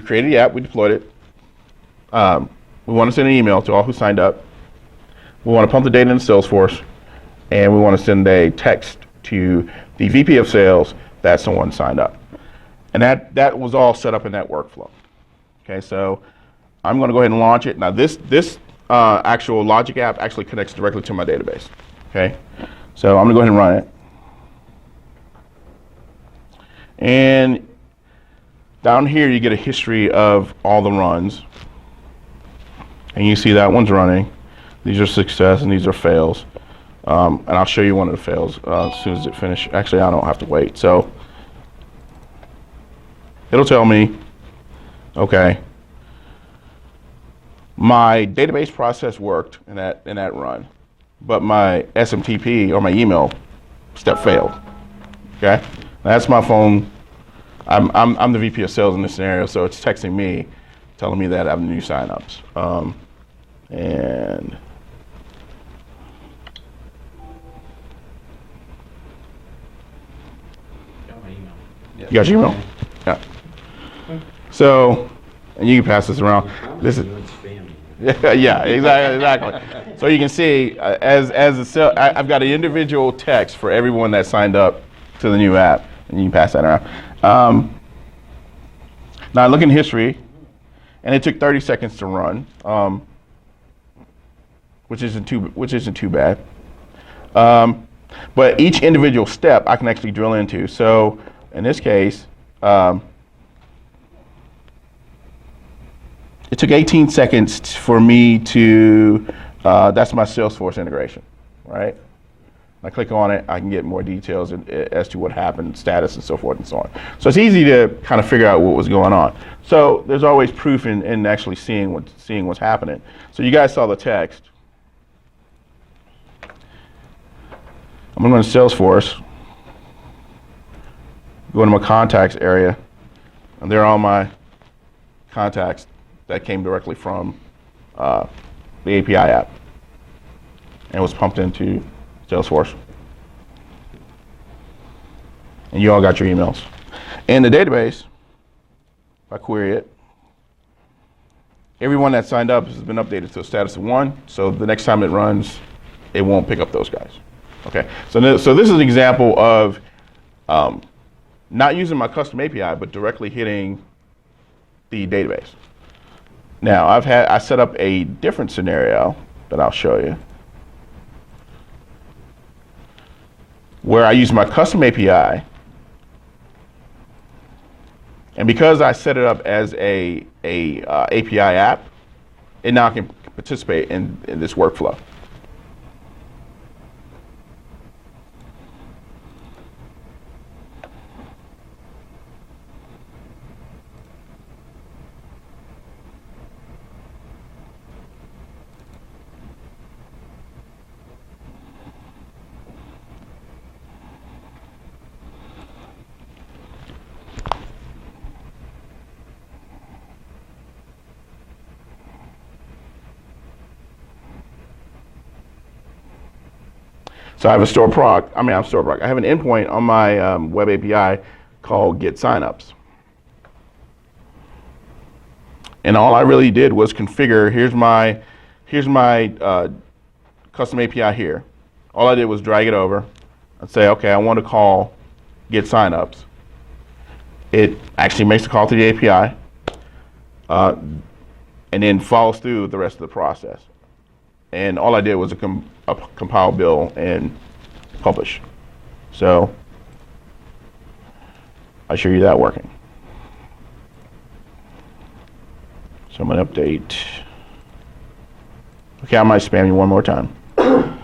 S1: created the app, we deployed it. We want to send an email to all who signed up. We want to pump the data into Salesforce, and we want to send a text to the VP of Sales that someone signed up. And that was all set up in that workflow. Okay, so I'm going to go ahead and launch it. Now this actual logic app actually connects directly to my database. Okay, so I'm going to go ahead and run it. And down here you get a history of all the runs. And you see that one's running. These are success and these are fails. And I'll show you one of the fails as soon as it finishes. Actually, I don't have to wait. So it'll tell me, okay, my database process worked in that run, but my SMTP or my email step failed. Okay, that's my phone. I'm the VP of Sales in this scenario, so it's texting me, telling me that I have new signups. And
S4: Got my email.
S1: you got your email? Yeah. So, and you can pass this around. This is yeah, exactly. So you can see, I've got an individual text for everyone that signed up to the new app, and you can pass that around. Now I look in history, and it took 30 seconds to run, which isn't too bad. But each individual step I can actually drill into. So in this case, it took 18 seconds for me to, that's my Salesforce integration, right? I click on it, I can get more details as to what happened, status, and so forth and so on. So it's easy to kind of figure out what was going on. So there's always proof in actually seeing what's happening. So you guys saw the text. I'm going to go to Salesforce, go into my contacts area, and there are all my contacts that came directly from the API app and was pumped into Salesforce. And you all got your emails. In the database, if I query it, everyone that signed up has been updated to a status of 1, so the next time it runs, it won't pick up those guys. Okay, so this is an example of not using my custom API, but directly hitting the database. Now, I set up a different scenario that I'll show you, where I use my custom API, and because I set it up as a API app, it now can participate in this workflow. So I have a store proc. I have an endpoint on my web API called get signups. And all I really did was configure, here's my custom API here. All I did was drag it over and say, okay, I want to call get signups. It actually makes a call to the API and then follows through the rest of the process. And all I did was compile, build, and publish. So I show you that working. So I'm going to update. Okay, I might spam you one more time. I'm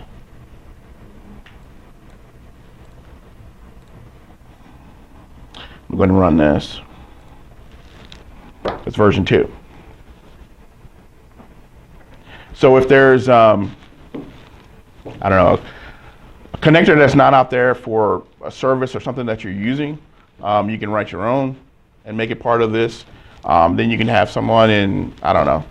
S1: going to run this. It's version 2. So if there's, I don't know, a connector that's not out there for a service or something that you're using, you can write your own and make it part of this. Then you can have someone in, I don't know,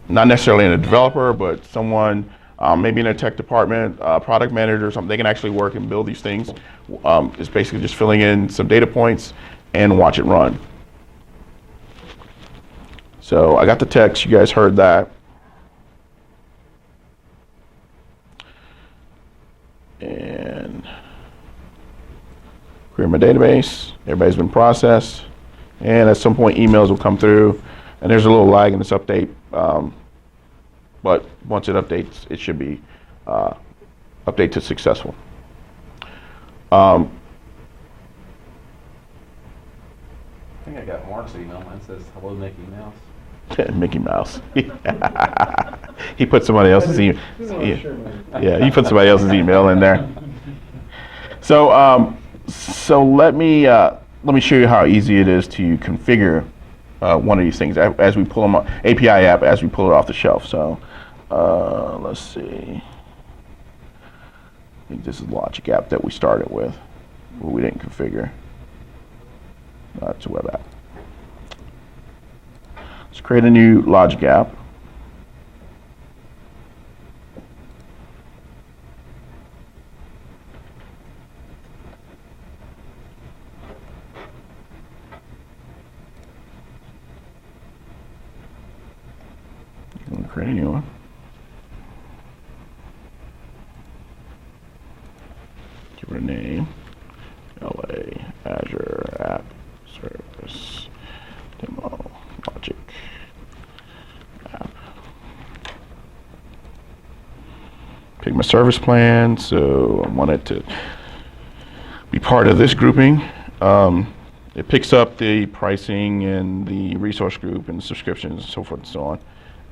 S1: not necessarily in a developer, but someone maybe in a tech department, product manager or something. They can actually work and build these things. It's basically just filling in some data points and watch it run. So I got the text, you guys heard that. And query my database, everybody's been processed, and at some point emails will come through, and there's a little lag in this update, but once it updates, it should be update to successful.
S5: I think I got Mark's email. Mine says, hello, Mickey Mouse.
S1: Mickey Mouse. He put somebody else's email. Yeah, he put somebody else's email in there. So, so let me show you how easy it is to configure one of these things as we pull them up, API app as we pull it off the shelf. So, let's see. I think this is Logic app that we started with, but we didn't configure. It's a web app. Let's create a new Logic app. I'm going to create a new one. Give it a name. LA Azure App Service Demo Logic App. Pick my service plan, so I want it to be part of this grouping. It picks up the pricing and the resource group and the subscriptions and so forth and so on.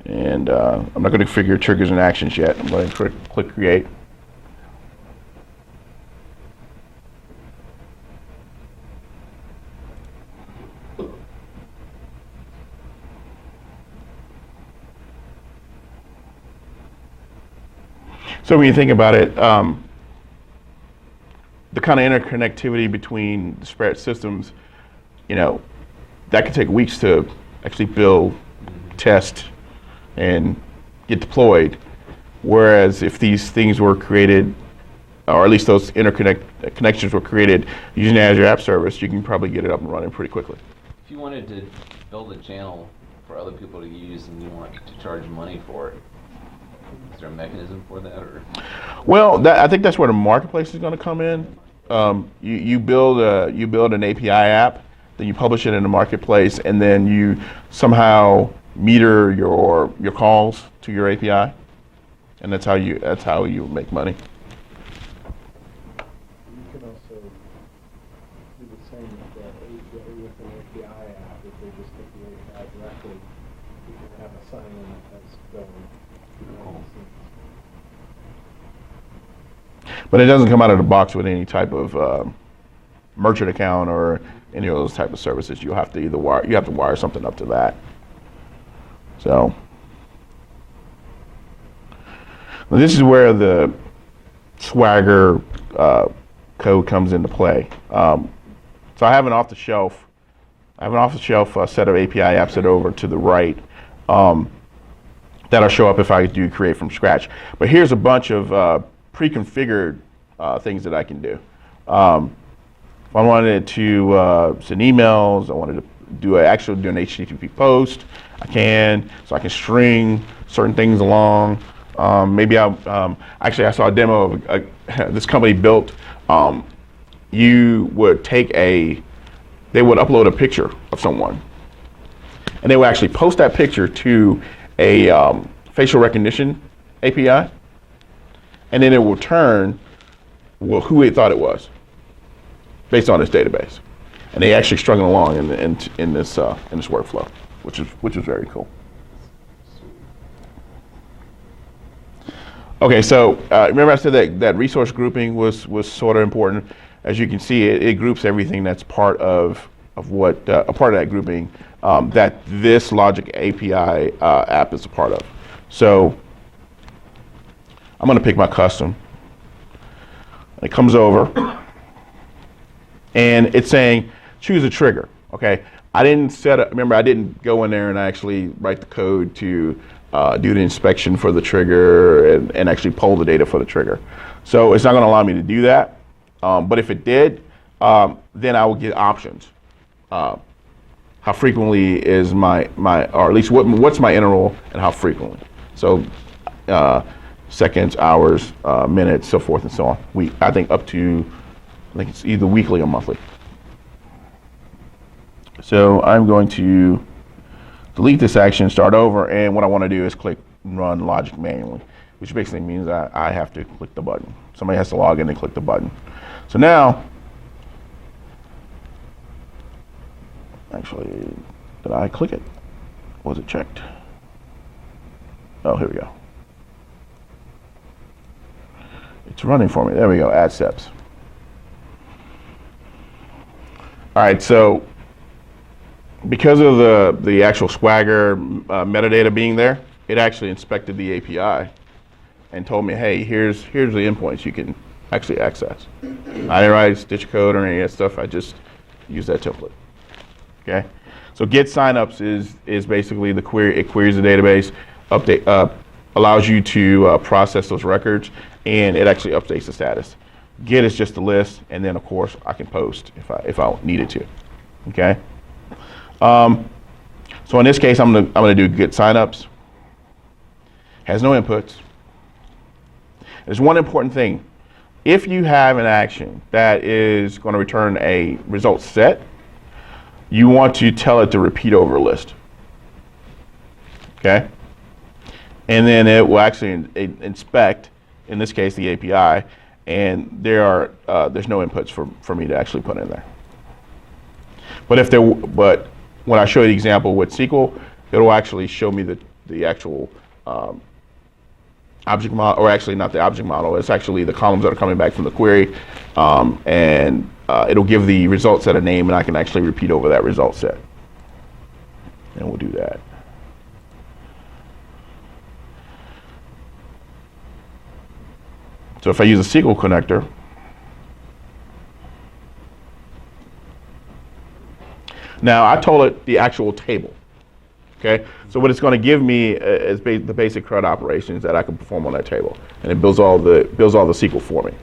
S1: And I'm not going to configure triggers and actions yet. I'm going to click create. So when you think about it, the kind of interconnectivity between disparate systems, that could take weeks to actually build, test, and get deployed. Whereas if these things were created, or at least those connections were created using Azure App Service, you can probably get it up and running pretty quickly.
S5: If you wanted to build a channel for other people to use and you want to charge money for it, is there a mechanism for that, or?
S1: Well, I think that's where the marketplace is going to come in. You build an API app, then you publish it in the marketplace, and then you somehow meter your calls to your API, and that's how you make money.
S3: You can also do the same with an API app. If they just get the API directly, you can have a sign-in that's going.
S1: But it doesn't come out of the box with any type of merchant account or any of those type of services. You have to wire something up to that. So this is where the Swagger code comes into play. So I have an off-the-shelf set of API apps that are over to the right that'll show up if I do create from scratch. But here's a bunch of pre-configured things that I can do. If I wanted to send emails, I wanted to do an HTTP post, I can. So I can string certain things along. Maybe actually I saw a demo of this company built. You would they would upload a picture of someone, and they would actually post that picture to a facial recognition API, and then it will return who it thought it was based on its database. And they actually strung along in this workflow, which is very cool. Okay, so remember I said that resource grouping was sort of important. As you can see, it groups everything that's part of what a part of that grouping that this Logic API app is a part of. So I'm going to pick my custom. It comes over, and it's saying choose a trigger. Okay, I didn't go in there and actually write the code to do the inspection for the trigger and actually pull the data for the trigger. So it's not going to allow me to do that. But if it did, then I will get options. How frequently is my or at least what's my interval and how frequently. So seconds, hours, minutes, so forth and so on. I think it's either weekly or monthly. So I'm going to delete this action, start over, and what I want to do is click run logic manually, which basically means I have to click the button. Somebody has to log in and click the button. So now, actually, did I click it? Was it checked? Oh, here we go. It's running for me. There we go, add steps. All right, so because of the actual Swagger metadata being there, it actually inspected the API and told me, hey, here's the endpoints you can actually access. I didn't write stitch code or any of that stuff. I just use that template. Okay, so get signups is basically the query. It queries the database, allows you to process those records, and it actually updates the status. Get is just a list, and then of course I can post if I needed to. Okay. So in this case, I'm gonna do get signups. Has no inputs. There's one important thing. If you have an action that is going to return a result set, you want to tell it to repeat over a list. Okay? And then it will actually inspect, in this case, the API, and there's no inputs for me to actually put in there. But when I show you the example with SQL, it'll actually show me the actual object model, or actually not the object model. It's actually the columns that are coming back from the query, and it'll give the result set a name, and I can actually repeat over that result set. And we'll do that. So if I use a SQL connector, now I told it the actual table. Okay, so what it's going to give me is the basic CRUD operations that I can perform on that table, and it builds all the SQL for me.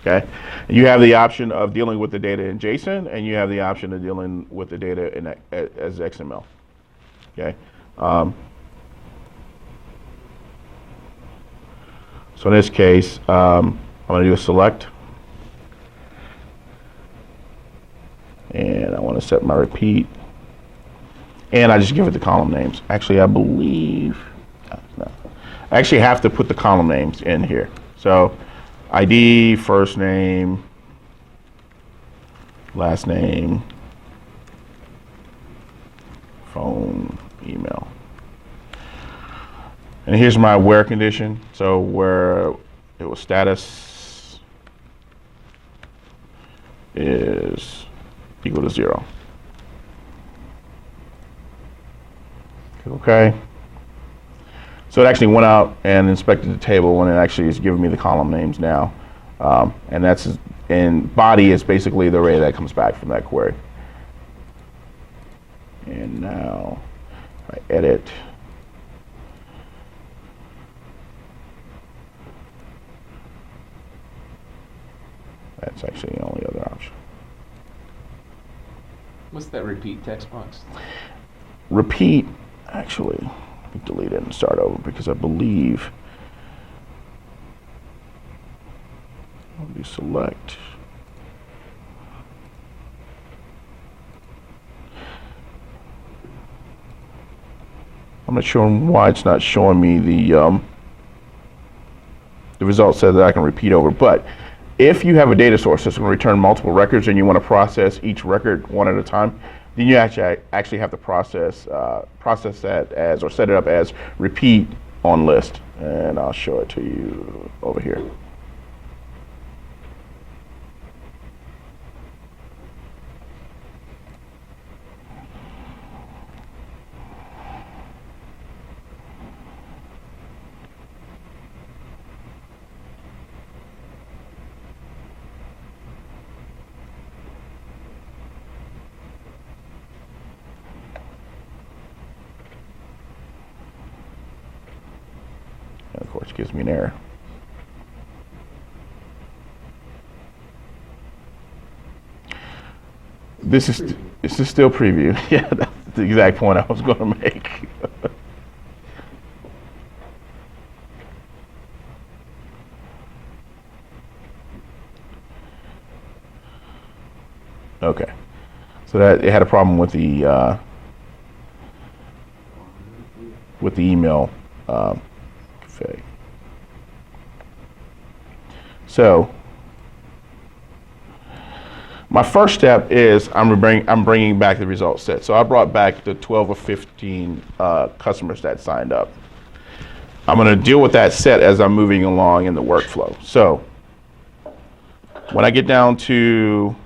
S1: Okay, and you have the option of dealing with the data in JSON, and you have the option of dealing with the data in as XML. Okay, so in this case, I'm going to do a select, and I want to set my repeat. And I just give it the column names. Actually, I believe, no. I actually have to put the column names in here. So ID, first name, last name, phone, email. And here's my where condition. So where it was status is equal to 0. Okay, so it actually went out and inspected the table, and it actually is giving me the column names now, and body is basically the array that comes back from that query. And now if I edit, that's actually the only other option.
S5: What's that repeat text box?
S1: Repeat. Actually, let me delete it and start over because I believe I'll do select. I'm not sure why it's not showing me the result set that I can repeat over. But if you have a data source that's going to return multiple records and you want to process each record one at a time, then you actually have to process that as, or set it up as repeat on list. And I'll show it to you over here. And of course, it gives me an error. This is still preview. Yeah, that's the exact point I was going to make. Okay, so that it had a problem with the email config. So my first step is I'm bringing back the result set. So I brought back the 12 or 15 customers that signed up. I'm going to deal with that set as I'm moving along in the workflow. So when I get down to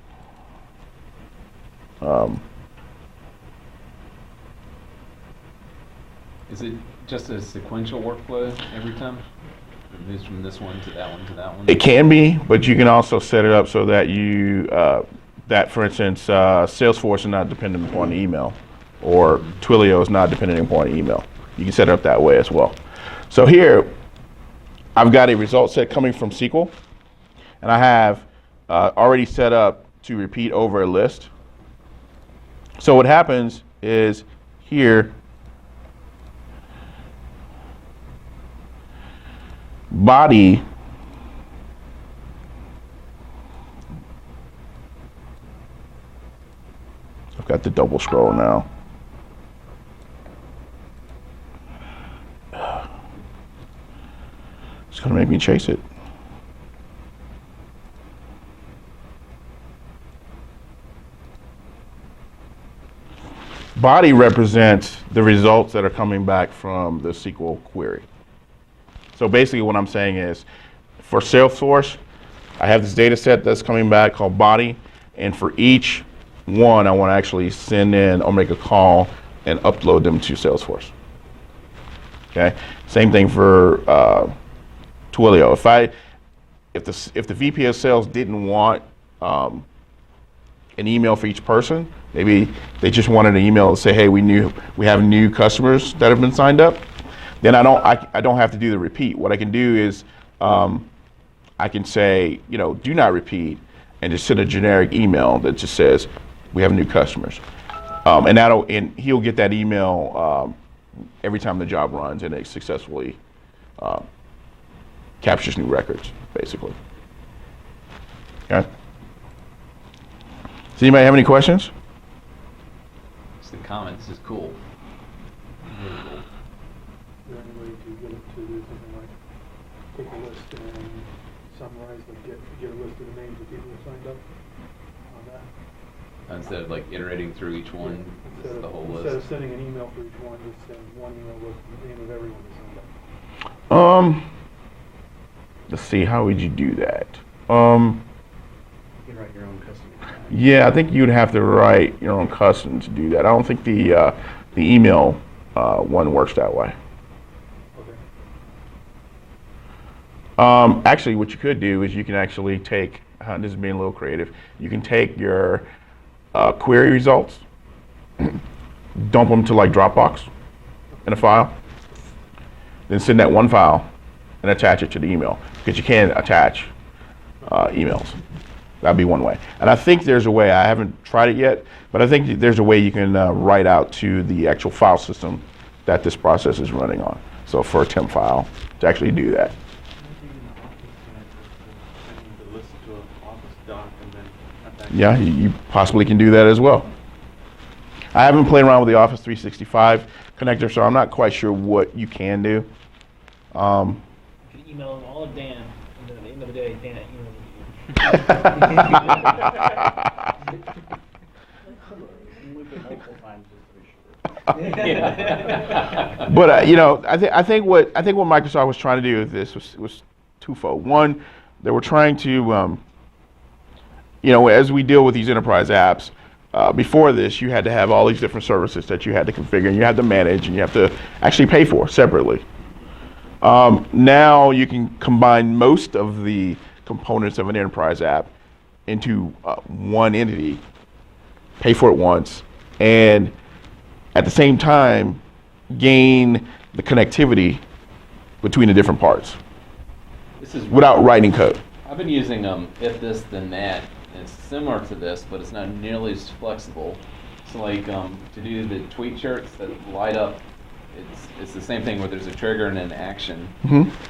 S5: is it just a sequential workflow every time? It moves from this one to that one to that one?
S1: It can be, but you can also set it up so that you, for instance, Salesforce is not dependent upon email, or Twilio is not dependent upon email. You can set it up that way as well. So here, I've got a result set coming from SQL, and I have already set up to repeat over a list. So what happens is here, body I've got the double scroll now. It's gonna make me chase it. Body represents the results that are coming back from the SQL query. So basically what I'm saying is, for Salesforce, I have this data set that's coming back called body, and for each one, I want to actually send in or make a call and upload them to Salesforce. Okay. Same thing for Twilio. If the VP of Sales didn't want an email for each person, maybe they just wanted an email to say, hey, we have new customers that have been signed up, then I don't have to do the repeat. What I can do is I can say, do not repeat, and just send a generic email that just says we have new customers, and he'll get that email every time the job runs, and it successfully captures new records, basically. Okay. Does anybody have any questions?
S5: Just the comments is cool. Really cool.
S3: Is there any way to get it to do something like take a list and summarize, like get a list of the names of people who signed up on that?
S5: Instead of like iterating through each one, this is the whole
S3: Instead of
S5: list.
S3: sending an email for each one, just send one email with the name of everyone who signed up.
S1: Let's see, how would you do that?
S2: You can write your own custom tag.
S1: Yeah, I think you'd have to write your own custom to do that. I don't think the email one works that way.
S3: Okay.
S1: Actually, what you could do is you can actually take, this is being a little creative, you can take your query results, dump them to like Dropbox in a file, then send that one file and attach it to the email, because you can attach emails. That'd be one way. And I think there's a way, I haven't tried it yet, but I think there's a way you can write out to the actual file system that this process is running on. So for a temp file, to actually do that.
S3: The list to an Office doc and then attach.
S1: Yeah, you possibly can do that as well. I haven't played around with the Office 365 connector, so I'm not quite sure what you can do.
S6: You can email them all to Dan, and then at the end of the day, Dan emailed
S2: Multiple times just to be sure.
S1: But I think what Microsoft was trying to do with this was twofold. One, they were trying to, as we deal with these enterprise apps, before this, you had to have all these different services that you had to configure, and you had to manage, and you have to actually pay for separately. Now you can combine most of the components of an enterprise app into one entity, pay for it once, and at the same time gain the connectivity between the different parts
S5: This is
S1: without writing code.
S5: I've been using if this then that, and it's similar to this, but it's not nearly as flexible. So like to do the tweet shirts that light up, it's the same thing where there's a trigger and an action,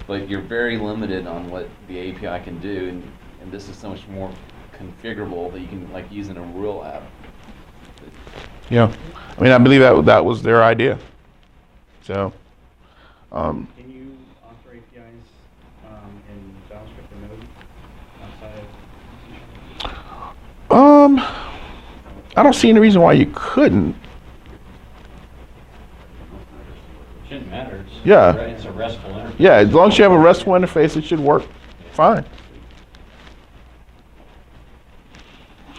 S5: but you're very limited on what the API can do, and this is so much more configurable that you can like use in a real app.
S1: Yeah, I mean, I believe that was their idea. So,
S2: Can you author APIs in JavaScript or Node outside of C#?
S1: I don't see any reason why you couldn't.
S7: Shouldn't matter. It's,
S1: Yeah.
S7: It's a RESTful interface.
S1: Yeah, as long as you have a RESTful interface, it should work fine.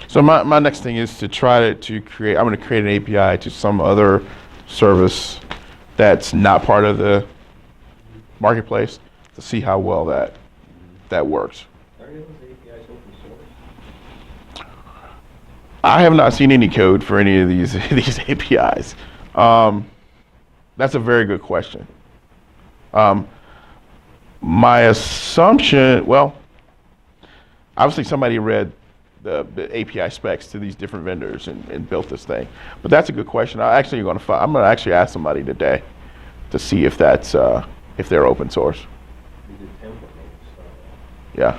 S1: So my next thing is to try to create, I'm going to create an API to some other service that's not part of the marketplace to see how well that works.
S7: Are those APIs open source?
S1: I have not seen any code for any of these these APIs. That's a very good question. My assumption, well, obviously somebody read the API specs to these different vendors and built this thing. But that's a good question. I'm going to actually ask somebody today to see if that's if they're open source.
S7: We did template, so.
S1: Yeah,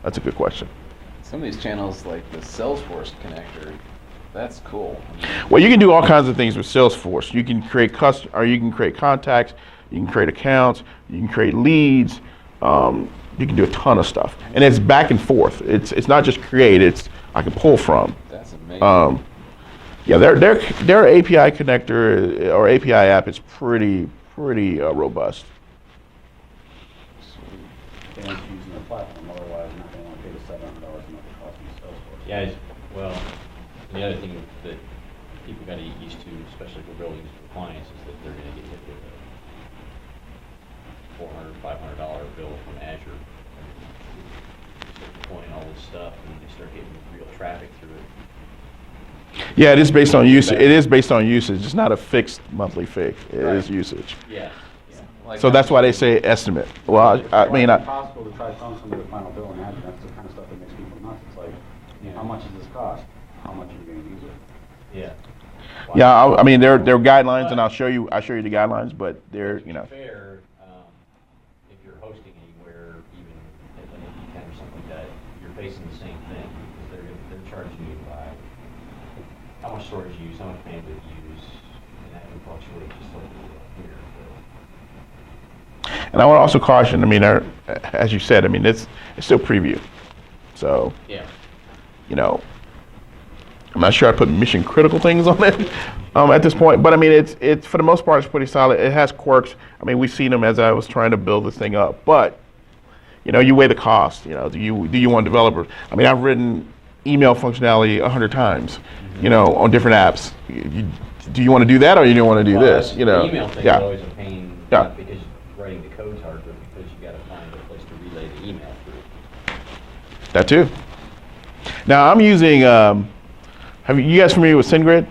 S1: that's a good question.
S5: Some of these channels, like the Salesforce connector, that's cool.
S1: Well, you can do all kinds of things with Salesforce. You can create you can create contacts, you can create accounts, you can create leads. You can do a ton of stuff, and it's back and forth. It's not just create. It's I can pull from.
S5: That's amazing.
S1: Yeah, their API connector or API app is pretty robust.
S4: They want to use their platform, otherwise they're not going to want to pay the $700 a month it costs them Salesforce.
S7: Yeah, well, the other thing that people got to get used to, especially for buildings for clients, is that they're going to get hit with a $400, $500 bill from Azure. They start deploying all this stuff, and they start getting real traffic through it.
S1: Yeah, it is based on usage. It is based on usage. It's not a fixed monthly fee. It is usage.
S7: Yeah.
S5: Like
S1: So that's why they say estimate. Well, I mean,
S4: It's impossible to try to tell somebody the final bill in Azure. That's the kind of stuff that makes people nuts. It's like, how much does this cost? How much are you going to use it?
S7: Yeah.
S1: yeah, I mean, there are guidelines, and I'll show you the guidelines, but they're,
S7: To be fair, if you're hosting anywhere, even at an AP10 or something like that, you're facing the same thing, because they're charging you by how much storage you use, how much bandwidth you use, and that can fluctuate just like here.
S1: And I want to also caution. I mean, as you said, I mean, it's still preview, so
S7: Yeah.
S1: I'm not sure I put mission critical things on it at this point, but I mean, it's for the most part, it's pretty solid. It has quirks. I mean, we've seen them as I was trying to build this thing up, but you weigh the cost. Do you want developers? I mean, I've written email functionality 100 times, on different apps. Do you want to do that, or you don't want to do this?
S7: The email thing is always a pain,
S1: Yeah.
S7: not because writing the code's hard, but because you got to find a place to relay the email through.
S1: That too. Now I'm using. Have you guys familiar with SendGrid?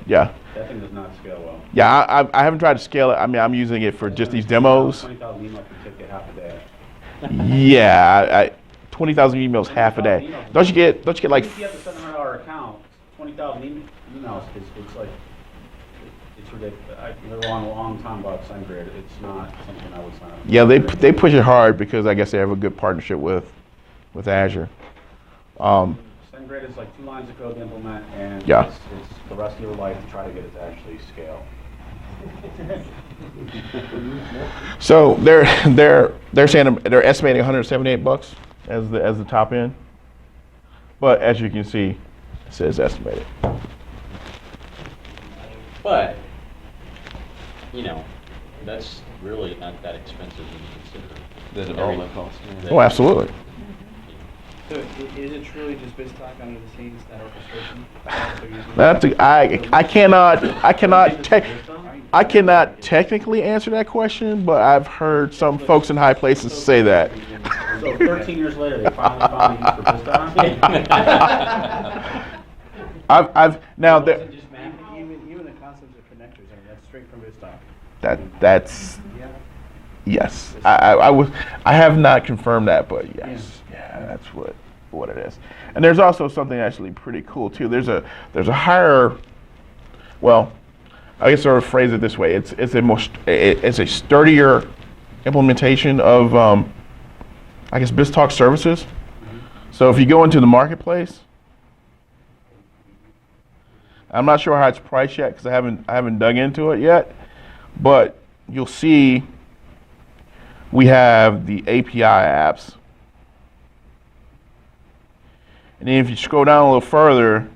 S4: Yeah, that thing does not scale well.
S1: Yeah, I haven't tried to scale it. I mean, I'm using it for just these demos.
S4: 20,000 emails can take you half a day.
S1: Yeah, 20,000 emails half a day. Don't you get like?
S4: If you have a $700 account, 20,000 emails, it's like, it's ridiculous. I've been on a long time about SendGrid. It's not something I would sign up for.
S1: Yeah, they push it hard because I guess they have a good partnership with Azure.
S4: SendGrid is like 2 lines of code to implement, and
S1: Yeah.
S4: it's the rest of your life to try to get it to actually scale.
S1: So they're saying they're estimating $178 as the top end, but as you can see, it says estimated.
S7: But, that's really not that expensive when you consider
S5: the development cost. Yeah.
S1: Oh, absolutely.
S2: So is it truly just BizTalk under the scenes, that orchestration?
S1: I cannot technically answer that question, but I've heard some folks in high places say that.
S4: So 13 years later, they finally found a use for BizTalk?
S1: I've now there.
S2: Even the concepts of connectors, I mean, that's straight from BizTalk.
S1: That's
S2: Yeah.
S1: yes. I have not confirmed that, but yes, yeah, that's what it is. And there's also something actually pretty cool too. There's a higher, well, I guess I'll phrase it this way. It's a sturdier implementation of I guess BizTalk services. So if you go into the marketplace, I'm not sure how it's priced yet because I haven't dug into it yet, but you'll see we have the API apps. And then if you scroll down a little further,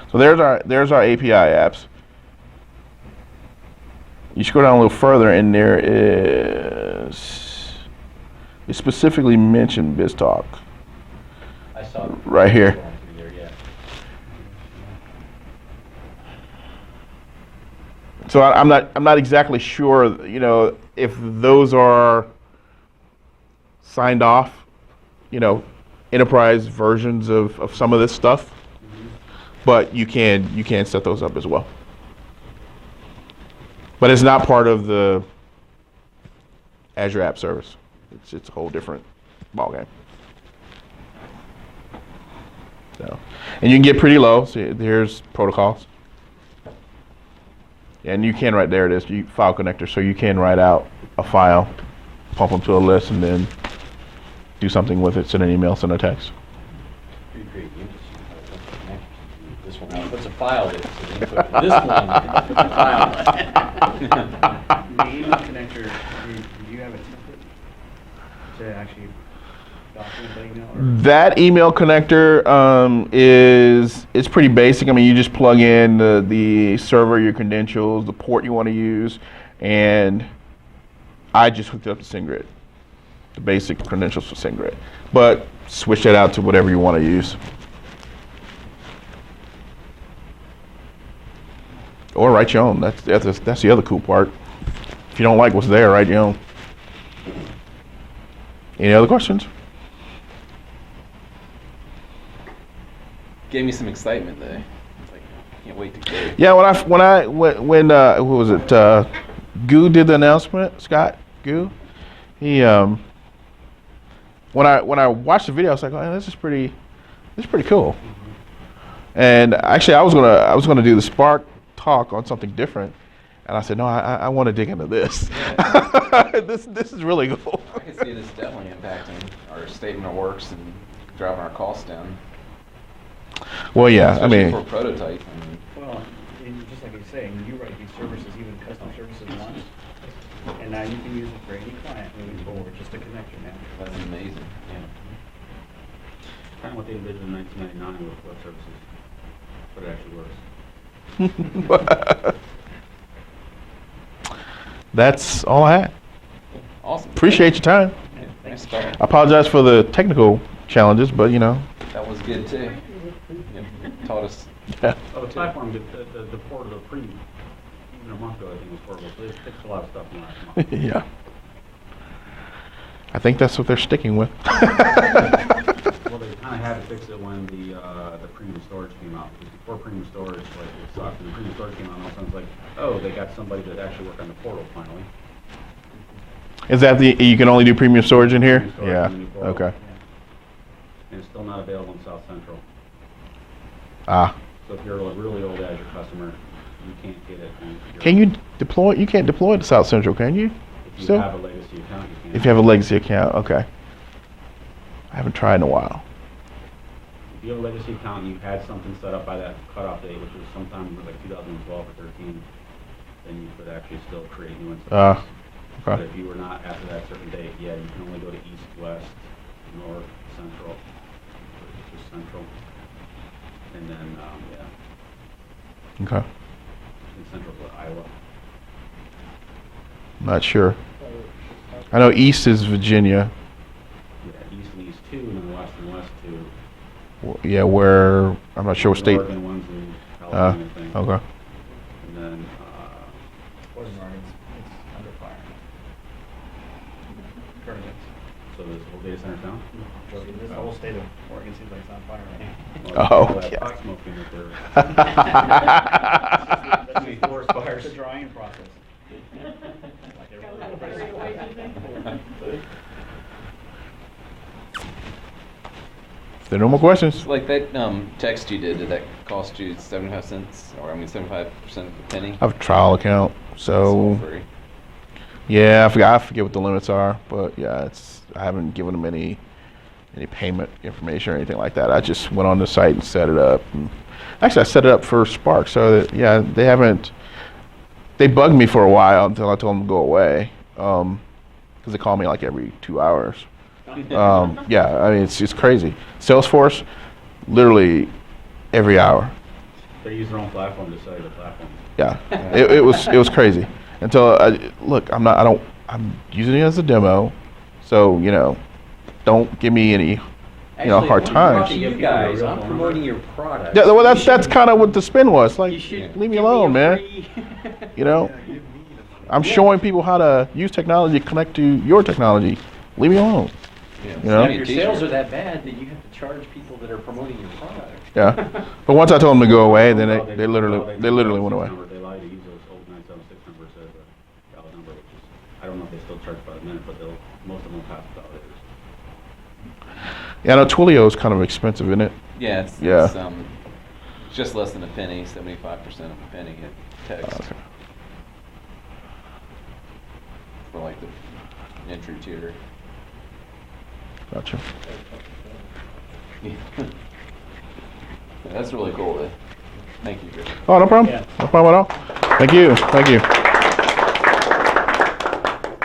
S1: so there's our API apps. You scroll down a little further and there is, it specifically mentioned BizTalk
S7: I saw it
S1: right here.
S7: going through there, yeah.
S1: So I'm not exactly sure, if those are signed off, enterprise versions of some of this stuff, but you can set those up as well. But it's not part of the Azure App Service. It's a whole different ballgame. So, and you can get pretty low. So here's protocols. And you can write, there it is, file connector. So you can write out a file, pump them to a list, and then do something with it, send an email, send a text.
S7: Pretty create units. This one, what's a file that's an input for this one? File.
S2: The email connector, do you have a template to actually document that email? Or?
S1: That email connector is pretty basic. I mean, you just plug in the server, your credentials, the port you want to use, and I just hooked it up to SendGrid, the basic credentials for SendGrid. But switch that out to whatever you want to use. Or write your own. That's the other cool part. If you don't like what's there, write your own. Any other questions?
S5: Gave me some excitement there. It's like, can't wait to go.
S1: Yeah, when who was it? Goo did the announcement. Scott Goo. He when I watched the video, I was like, oh, this is pretty cool. And actually, I was gonna do the Spark talk on something different, and I said, no, I want to dig into this. This is really cool.
S5: I can see this definitely impacting our statement of works and driving our costs down.
S1: Well, yeah, I
S5: Especially
S1: mean,
S5: for a prototype. I mean,
S2: Well, just like you're saying, you write these services, even custom services once, and now you can use it for any client moving forward, just a connector now.
S5: that's amazing. Yeah.
S4: Kind of what they did in 1999 with web services, but it actually works.
S1: that's all I had.
S5: Awesome.
S1: Appreciate your time.
S5: Yeah, nice talking.
S1: I apologize for the technical challenges, but you know.
S5: That was good too. Yeah, taught us.
S1: Yeah.
S4: Oh, the platform, the port of the premium, even a month ago, I think was portable, so they fixed a lot of stuff in the last month.
S1: Yeah. I think that's what they're sticking with.
S4: Well, they kind of had to fix it when the premium storage came out, because before premium storage, like, it sucked, and the premium storage came out, and all of a sudden it's like, oh, they got somebody that actually worked on the portal finally.
S1: Is that you can only do premium storage in here?
S4: Premium storage
S1: Yeah.
S4: in the new portal.
S1: Okay.
S4: And it's still not available in South Central.
S1: Ah.
S4: So if you're a really old Azure customer, you can't get it.
S1: Can you deploy? You can't deploy to South Central, can you?
S4: If you
S1: Still?
S4: have a legacy account, you can.
S1: If you have a legacy account, okay. I haven't tried in a while.
S4: If you have a legacy account and you had something set up by that cutoff date, which was sometime like 2012 or 13, then you could actually still create new instances. But
S1: Okay.
S4: if you were not after that certain date, yeah, you can only go to east, west, north, central, just central, and then, yeah,
S1: Okay.
S4: in central to Iowa.
S1: Not sure. I know East is Virginia.
S4: Yeah, east and east 2, and then west and west 2.
S1: Yeah, where I'm not sure what state.
S4: Oregon one's in California, I think.
S1: Okay.
S4: And then,
S2: Wasn't right, it's under fire. Currently.
S4: so there's whole data center down?
S2: This whole state of Oregon seems like it's on fire right now.
S4: Well,
S1: Oh,
S4: all that
S1: yeah.
S4: pot smoking that they're.
S2: That's the forest fires. It's a drying process. Like
S1: If there are no more questions.
S5: Like that text you did that cost you 75 cents, or I mean 75% of a penny?
S1: I have a trial account,
S5: It's all
S1: so
S5: free.
S1: yeah, I forget what the limits are, but yeah, I haven't given them any payment information or anything like that. I just went on the site and set it up. And actually, I set it up for Spark, so that, yeah, they bugged me for a while until I told them to go away, because they call me like every 2 hours. Yeah, I mean, it's crazy. Salesforce, literally every hour.
S4: They use their own platform to sell you the platform.
S1: Yeah, it was crazy. Until I'm using it as a demo, so don't give me any hard times.
S7: Actually, you guys, I'm promoting your product.
S1: Yeah, well, that's kind of what the spin was. Like,
S7: You should
S1: leave me
S7: give
S1: alone,
S7: a
S1: man.
S7: free-
S1: I'm showing people how to use technology, connect to your technology. Leave me alone.
S5: Yeah.
S1: You know?
S7: If your sales are that bad, then you have to charge people that are promoting your product.
S1: Yeah, but once I told them to go away, then
S4: Well,
S1: they literally went away.
S4: They lie to use those old 976 numbers as a valid number, which is, I don't know if they still charge by the minute, but most of them will pass validators.
S1: Yeah, I know Twilio is kind of expensive, isn't it?
S5: Yeah, it's just less than a penny, 75% of a penny at text.
S1: Okay.
S5: For like the entry tier.
S1: Gotcha.
S5: Yeah. That's really cool. Thank you, Chris.
S1: Oh, no problem.
S2: Yeah.
S1: No problem at all. Thank you.